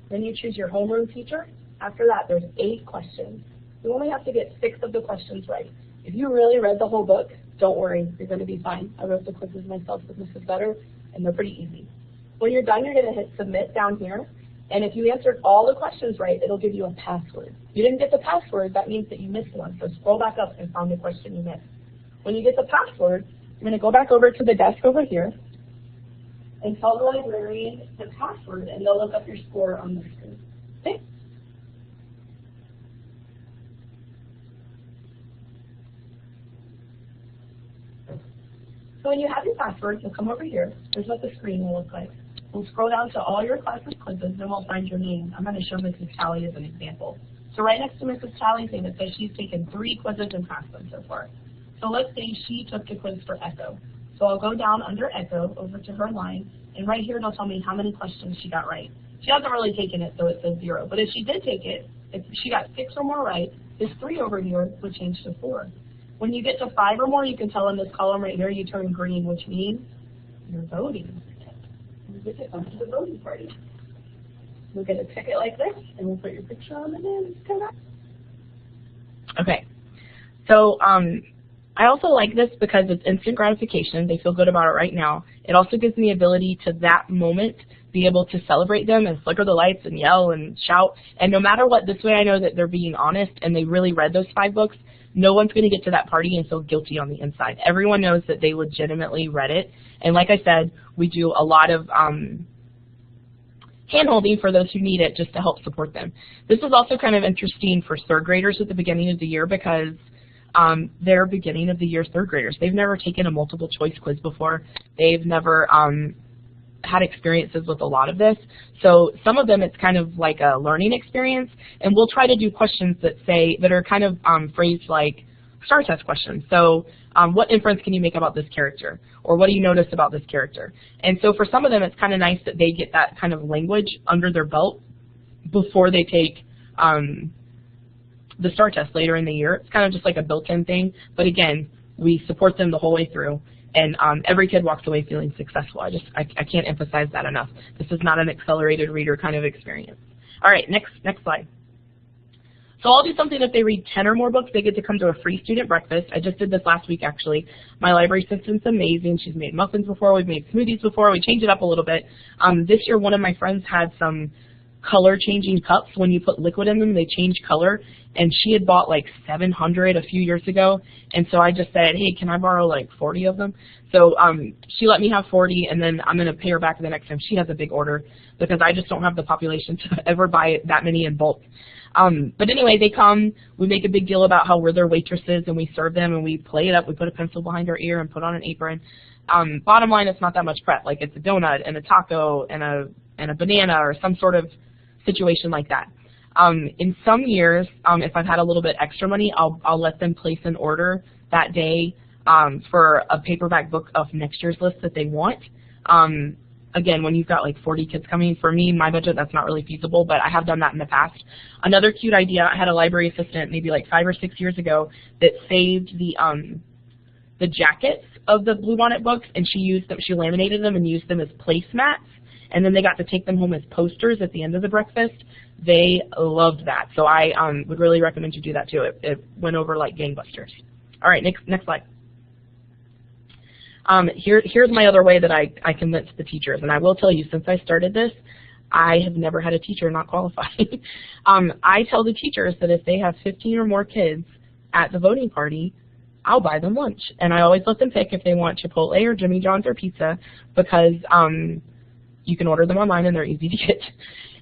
Then you choose your homeroom teacher. After that, there's 8 questions. You only have to get 6 of the questions right. If you really read the whole book, don't worry, you're going to be fine. I wrote the quizzes myself with Mrs. Better, and they're pretty easy. When you're done, you're going to hit submit down here. And if you answered all the questions right, it'll give you a password. If you didn't get the password, that means that you missed one. So scroll back up and find the question you missed. When you get the password, you're going to go back over to the desk over here and tell the librarian the password, and they'll look up your score on the screen. Okay? So when you have your password, you'll come over here. Here's what the screen will look like. We'll scroll down to all your classes quizzes, and we'll find your name. I'm going to show Mrs. Talley as an example. So right next to Mrs. Talley's name, it says she's taken 3 quizzes and passed them so far. So let's say she took the quiz for Echo. So I'll go down under Echo over to her line, and right here it'll tell me how many questions she got right. She hasn't really taken it, so it says 0. But if she did take it, if she got 6 or more right, this 3 over here would change to 4. When you get to 5 or more, you can tell in this column right here you turn green, which means you're voting. You get to come to the voting party. We'll get a ticket like this, and we'll put your picture on it, and it's come out. Okay. So I also like this because it's instant gratification. They feel good about it right now. It also gives me the ability to that moment be able to celebrate them and flicker the lights and yell and shout. And no matter what, this way I know that they're being honest and they really read those 5 books. No one's going to get to that party and feel guilty on the inside. Everyone knows that they legitimately read it. And like I said, we do a lot of hand-holding for those who need it just to help support them. This is also kind of interesting for 3rd graders at the beginning of the year because they're beginning of the year 3rd graders. They've never taken a multiple choice quiz before. They've never had experiences with a lot of this. So some of them it's kind of like a learning experience, and we'll try to do questions that are kind of phrased like STAR test questions. So what inference can you make about this character? Or what do you notice about this character? And so for some of them it's kind of nice that they get that kind of language under their belt before they take the STAR test later in the year. It's kind of just like a built-in thing, but again, we support them the whole way through, and every kid walks away feeling successful. I can't emphasize that enough. This is not an accelerated reader kind of experience. All right, next slide. So I'll do something if they read 10 or more books, they get to come to a free student breakfast. I just did this last week, actually. My library assistant's amazing. She's made muffins before. We've made smoothies before. We changed it up a little bit. This year, one of my friends had some color-changing cups. When you put liquid in them, they change color. And she had bought like 700 a few years ago. And so I just said, hey, can I borrow like 40 of them? So she let me have 40, and then I'm going to pay her back the next time she has a big order because I just don't have the population to ever buy that many in bulk. But anyway, they come, we make a big deal about how we're their waitresses, and we serve them, and we play it up. We put a pencil behind our ear and put on an apron. Bottom line, it's not that much prep. Like it's a donut and a taco and a banana or some sort of situation like that. In some years, if I've had a little bit extra money, I'll let them place an order that day for a paperback book of next year's list that they want. Again, when you've got like 40 kids coming, for me, my budget, that's not really feasible, but I have done that in the past. Another cute idea, I had a library assistant maybe like 5 or 6 years ago that saved the jackets of the Bluebonnet books, and she used them, she laminated them and used them as placemats, and then they got to take them home as posters at the end of the breakfast. They loved that, so I would really recommend you do that too. It went over like gangbusters. All right, next slide. Here's my other way that I convince the teachers, and I will tell you, since I started this, I have never had a teacher not qualify. I tell the teachers that if they have 15 or more kids at the voting party, I'll buy them lunch, and I always let them pick if they want Chipotle or Jimmy John's or pizza, because you can order them online and they're easy to get.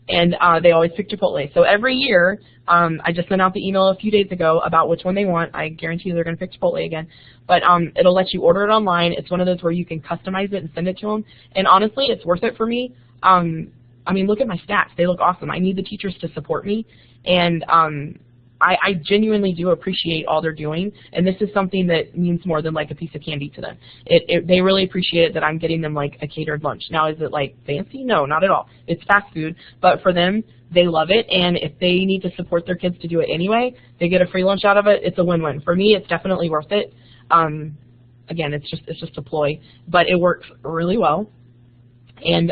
And they always pick Chipotle. So every year, I just sent out the email a few days ago about which one they want. I guarantee they're going to pick Chipotle again. But it'll let you order it online. It's one of those where you can customize it and send it to them. And honestly, it's worth it for me. I mean, look at my stats. They look awesome. I need the teachers to support me. And I genuinely do appreciate all they're doing, and this is something that means more than like a piece of candy to them. They really appreciate it that I'm getting them like a catered lunch. Now, is it like fancy? No, not at all. It's fast food, but for them, they love it, and if they need to support their kids to do it anyway, they get a free lunch out of it. It's a win-win. For me, it's definitely worth it. Again, it's just a ploy, but it works really well. And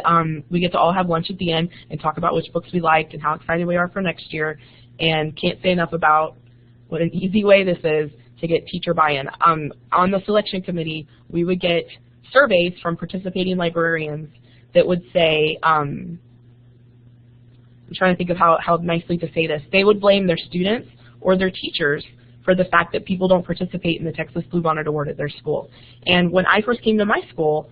we get to all have lunch at the end and talk about which books we liked and how excited we are for next year. And can't say enough about what an easy way this is to get teacher buy-in. On the selection committee, we would get surveys from participating librarians that would say, I'm trying to think of how nicely to say this. They would blame their students or their teachers for the fact that people don't participate in the Texas Bluebonnet Award at their school. And when I first came to my school,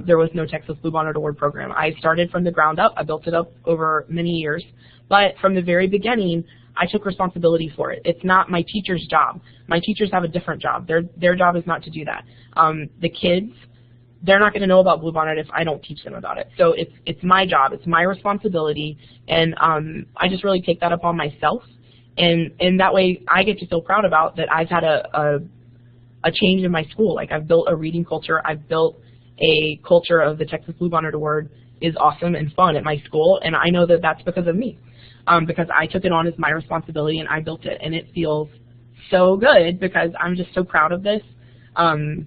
there was no Texas Bluebonnet Award program. I started from the ground up. I built it up over many years. But from the very beginning, I took responsibility for it. It's not my teacher's job. My teachers have a different job. Their job is not to do that. The kids, they're not going to know about Bluebonnet if I don't teach them about it. So it's my job. It's my responsibility. And I just really take that upon myself. And that way I get to feel proud about that I've had a change in my school. Like I've built a reading culture. I've built a culture of the Texas Bluebonnet Award is awesome and fun at my school. And I know that that's because of me. Because I took it on as my responsibility and I built it. And it feels so good because I'm just so proud of this. And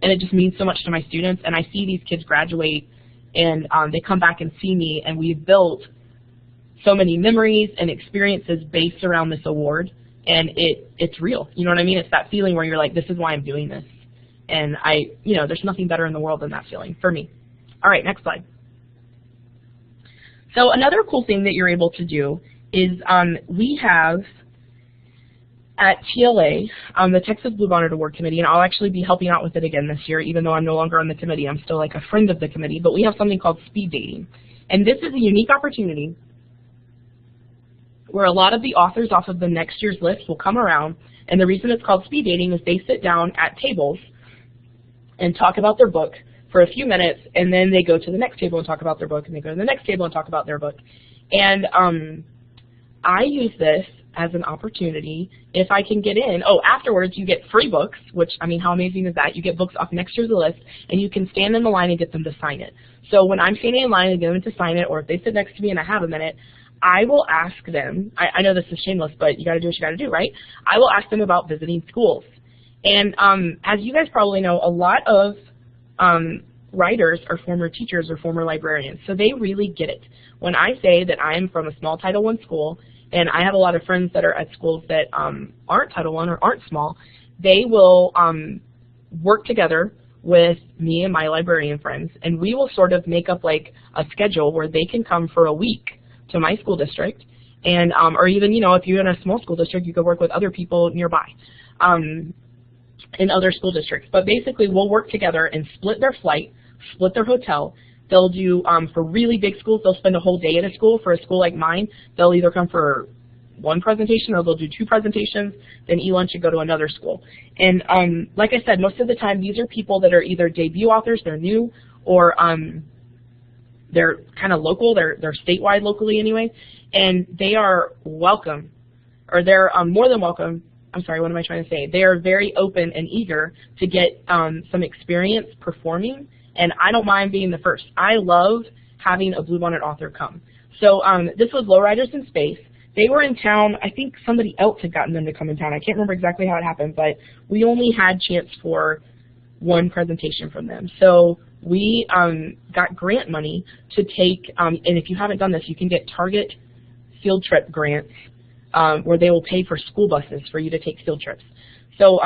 it just means so much to my students. And I see these kids graduate and they come back and see me, and we've built so many memories and experiences based around this award. And it's real. You know what I mean? It's that feeling where you're like, this is why I'm doing this. And there's nothing better in the world than that feeling for me. All right, next slide. So another cool thing that you're able to do is we have at TLA, the Texas Bluebonnet Award Committee, and I'll actually be helping out with it again this year, even though I'm no longer on the committee. I'm still like a friend of the committee, but we have something called speed dating. And this is a unique opportunity where a lot of the authors off of the next year's list will come around, and the reason it's called speed dating is they sit down at tables and talk about their book for a few minutes, and then they go to the next table and talk about their book, and they go to the next table and talk about their book. And I use this as an opportunity if I can get in. Oh, afterwards you get free books, which, I mean, how amazing is that? You get books off next year's list, and you can stand in the line and get them to sign it. So when I'm standing in line and get them to sign it, or if they sit next to me and I have a minute, I will ask them, I know this is shameless, but you got to do what you got to do, right? I will ask them about visiting schools. And as you guys probably know, a lot of writers are former teachers or former librarians, so they really get it. When I say that I'm from a small Title I school, and I have a lot of friends that are at schools that aren't Title I or aren't small, they will work together with me and my librarian friends, and we will sort of make up like a schedule where they can come for a week to my school district, and or even, you know, if you're in a small school district, you could work with other people nearby in other school districts. But basically, we'll work together and split their flight, split their hotel. They'll do, for really big schools, they'll spend a whole day at a school. For a school like mine, they'll either come for one presentation or they'll do 2 presentations, then eat lunch and go to another school. And like I said, most of the time, these are people that are either debut authors, they're new, or they're kind of local, they're statewide locally anyway, and they are welcome, or they're more than welcome. I'm sorry, what am I trying to say? They are very open and eager to get some experience performing, and I don't mind being the first. I love having a Bluebonnet author come. So this was Lowriders in Space. They were in town. I think somebody else had gotten them to come in town. I can't remember exactly how it happened, but we only had chance for one presentation from them. So we got grant money to take, and if you haven't done this, you can get Target field trip grants where they will pay for school buses for you to take field trips. So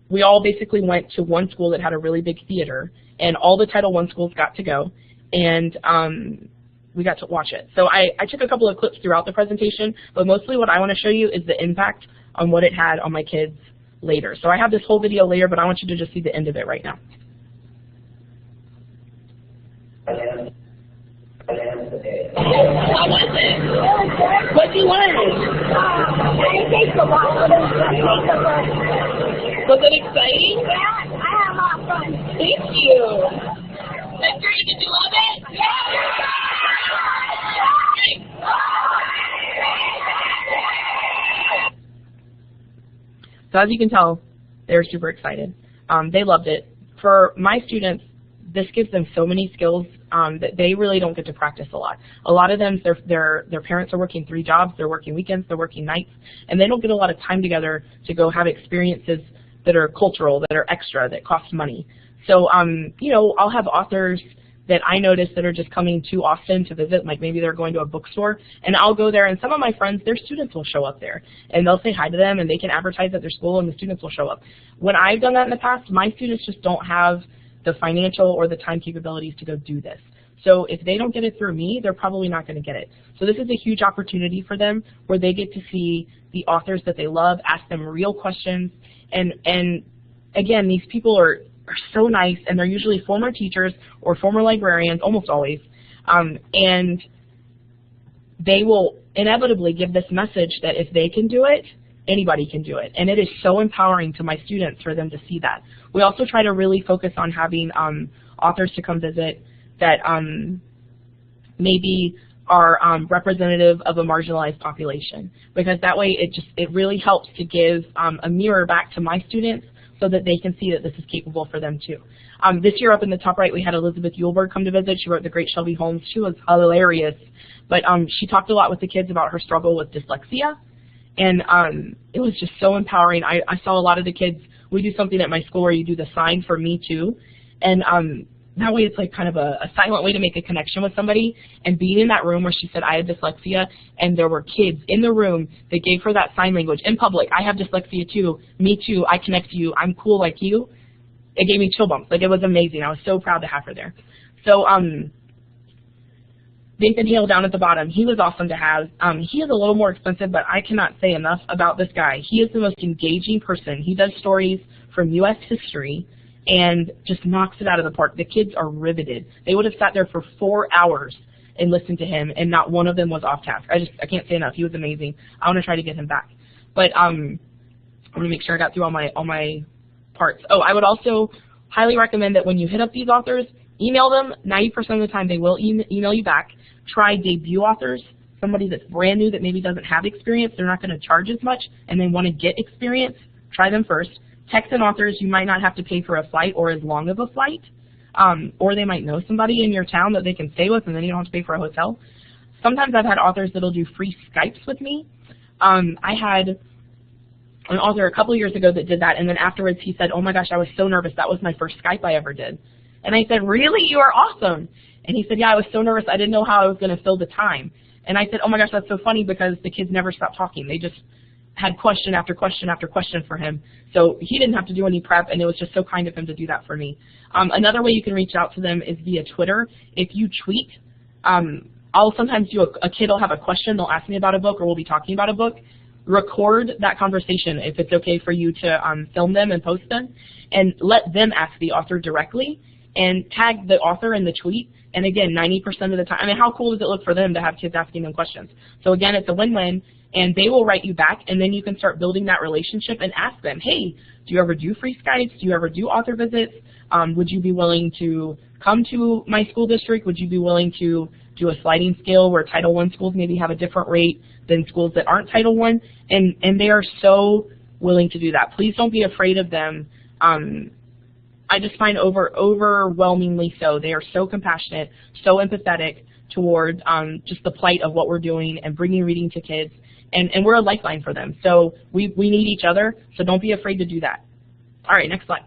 we all basically went to one school that had a really big theater, and all the Title I schools got to go, and we got to watch it. So I took a couple of clips throughout the presentation, but mostly what I want to show you is the impact on what it had on my kids later. So I have this whole video later, but I want you to just see the end of it right now. How was it? What'd you learn? Was it exciting? Yeah, I had a lot of fun. Thank you. That's great. Did you love it? Yeah. So as you can tell, they're super excited. They loved it. For my students, this gives them so many skills that they really don't get to practice a lot. A lot of them, their parents are working 3 jobs, they're working weekends, they're working nights, and they don't get a lot of time together to go have experiences that are cultural, that are extra, that cost money. So, you know, I'll have authors that I notice that are just coming too often to visit, like maybe they're going to a bookstore, and I'll go there, and some of my friends, their students will show up there, and they'll say hi to them, and they can advertise at their school, and the students will show up. When I've done that in the past, my students just don't have the financial or the time capabilities to go do this. So if they don't get it through me, they're probably not going to get it. So this is a huge opportunity for them where they get to see the authors that they love, ask them real questions. And again, these people are so nice, and they're usually former teachers or former librarians, almost always. And they will inevitably give this message that if they can do it, anybody can do it. And it is so empowering to my students for them to see that. We also try to really focus on having authors to come visit that maybe are representative of a marginalized population, because that way it really helps to give a mirror back to my students so that they can see that this is capable for them too. This year up in the top right, we had Elizabeth Yulberg come to visit. She wrote The Great Shelby Holmes. She was hilarious, but she talked a lot with the kids about her struggle with dyslexia, and it was just so empowering. I saw a lot of the kids, we do something at my school where you do the sign for me too, and that way it's like kind of a silent way to make a connection with somebody. And being in that room where she said I had dyslexia, and there were kids in the room that gave her that sign language in public. I have dyslexia too. Me too. I connect to you. I'm cool like you. It gave me chill bumps. Like, it was amazing. I was so proud to have her there. So Nathan Hale down at the bottom, he was awesome to have. He is a little more expensive, but I cannot say enough about this guy. He is the most engaging person. He does stories from U.S. history and just knocks it out of the park. The kids are riveted. They would have sat there for 4 hours and listened to him, and not one of them was off task. I can't say enough. He was amazing. I want to try to get him back. But I'm going to make sure I got through all my parts. Oh, I would also highly recommend that when you hit up these authors, email them. 90% of the time they will email you back. Try debut authors, somebody that's brand new that maybe doesn't have experience. They're not going to charge as much, and they want to get experience. Try them first. Texan authors, you might not have to pay for a flight or as long of a flight, or they might know somebody in your town that they can stay with, and then you don't have to pay for a hotel. Sometimes I've had authors that'll do free Skypes with me. I had an author a couple of years ago that did that, and then afterwards he said, oh my gosh, I was so nervous. That was my first Skype I ever did. And I said, really? You are awesome. And he said, yeah, I was so nervous. I didn't know how I was going to fill the time. And I said, oh my gosh, that's so funny, because the kids never stopped talking. They just had question after question after question for him. So he didn't have to do any prep, and it was just so kind of him to do that for me. Another way you can reach out to them is via Twitter. If you tweet, I'll sometimes do a kid will have a question. They'll ask me about a book, or we'll be talking about a book. Record that conversation if it's okay for you to film them and post them, and let them ask the author directly, and tag the author in the tweet. And again, 90% of the time, I mean, how cool does it look for them to have kids asking them questions? So again, it's a win-win, and they will write you back, and then you can start building that relationship and ask them, hey, do you ever do free Skypes? Do you ever do author visits? Would you be willing to come to my school district? Would you be willing to do a sliding scale where Title I schools maybe have a different rate than schools that aren't Title I? And they are so willing to do that. Please don't be afraid of them. I just find overwhelmingly so. They are so compassionate, so empathetic toward just the plight of what we're doing and bringing reading to kids. And we're a lifeline for them. So we need each other, so don't be afraid to do that. All right, next slide.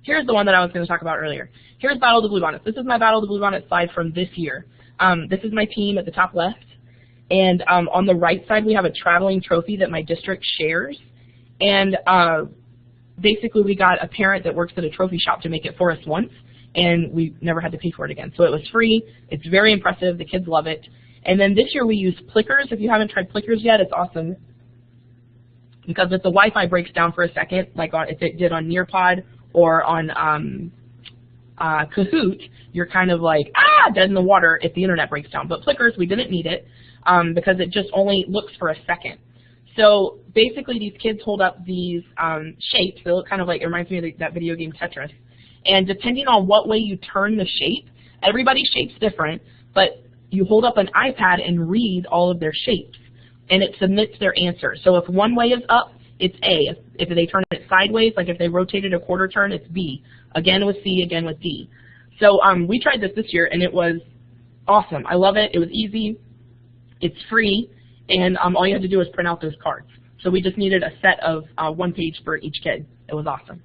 Here's the one that I was going to talk about earlier. Here's Battle of the Bluebonnets. This is my Battle of the Bluebonnet slide from this year. This is my team at the top left. And on the right side, we have a traveling trophy that my district shares. And basically, we got a parent that works at a trophy shop to make it for us once, and we never had to pay for it again. So it was free. It's very impressive. The kids love it. And then this year we use Plickers. If you haven't tried Plickers yet, it's awesome, because if the Wi-Fi breaks down for a second, like if it did on Nearpod or on Kahoot, you're kind of like, dead in the water if the internet breaks down. But Plickers, we didn't need it because it just only looks for a second. So basically these kids hold up these shapes. They look kind of like, it reminds me of that video game Tetris. And depending on what way you turn the shape, everybody's shape's different, but you hold up an iPad and read all of their shapes, and it submits their answer. So if one way is up, it's A. If they turn it sideways, like if they rotated a quarter turn, it's B. Again with C, again with D. So we tried this year, and it was awesome. I love it. It was easy. It's free, and all you had to do was print out those cards. So we just needed a set of 1 page for each kid. It was awesome.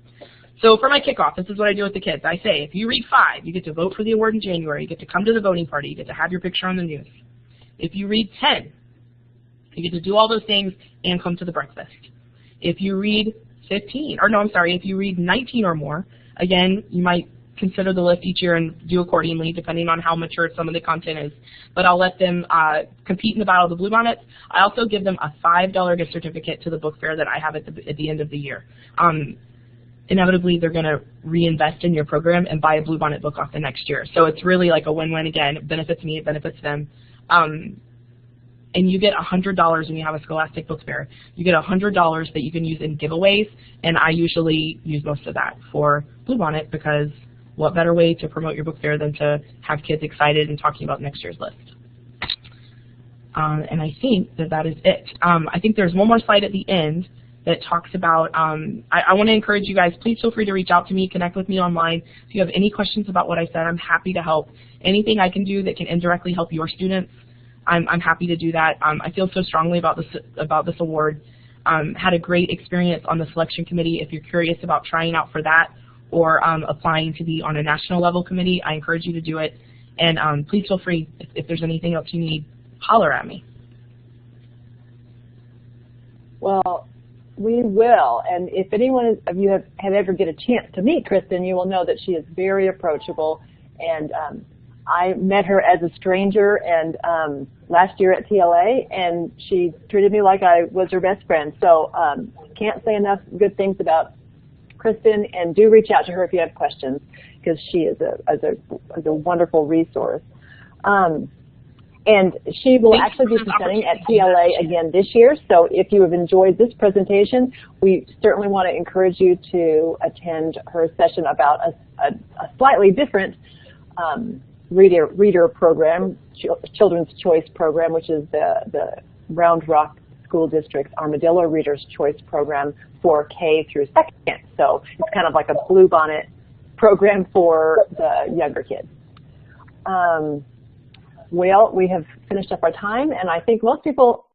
So for my kickoff, this is what I do with the kids. I say, if you read 5, you get to vote for the award in January. You get to come to the voting party. You get to have your picture on the news. If you read 10, you get to do all those things and come to the breakfast. If you read 15, or no, I'm sorry, if you read 19 or more, again, you might consider the lift each year and do accordingly, depending on how mature some of the content is. But I'll let them compete in the Battle of the Bluebonnets. I also give them a $5 gift certificate to the book fair that I have at the end of the year. Inevitably, they're going to reinvest in your program and buy a Bluebonnet book off the next year. So it's really like a win-win again. It benefits me, it benefits them. And you get $100 when you have a Scholastic book fair. You get $100 that you can use in giveaways, and I usually use most of that for Bluebonnet, because what better way to promote your book fair than to have kids excited and talking about next year's list. And I think that is it. I think there's one more slide at the end that talks about, I want to encourage you guys, please feel free to reach out to me, connect with me online. If you have any questions about what I said, I'm happy to help. Anything I can do that can indirectly help your students, I'm happy to do that. I feel so strongly about this award. Had a great experience on the selection committee. If you're curious about trying out for that or applying to be on a national level committee, I encourage you to do it. And please feel free, if there's anything else you need, holler at me. Well, we will. And if anyone of you have ever get a chance to meet Kristen, you will know that she is very approachable. And I met her as a stranger and last year at TLA, and she treated me like I was her best friend. So can't say enough good things about Kristen, and do reach out to her if you have questions, because she is a wonderful resource. And she will actually be presenting at TLA again this year. So if you have enjoyed this presentation, we certainly want to encourage you to attend her session about a slightly different reader program, Children's Choice Program, which is the Round Rock School District's Armadillo Reader's Choice Program for K through 2nd. So it's kind of like a Bluebonnet program for the younger kids. Well, we have finished up our time, and I think most people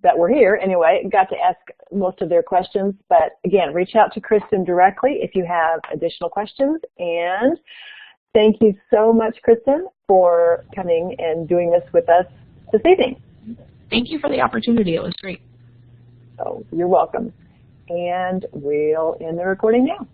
that were here, anyway, got to ask most of their questions. But again, reach out to Kristen directly if you have additional questions. And thank you so much, Kristen, for coming and doing this with us this evening. Thank you for the opportunity. It was great. So you're welcome. And we'll end the recording now.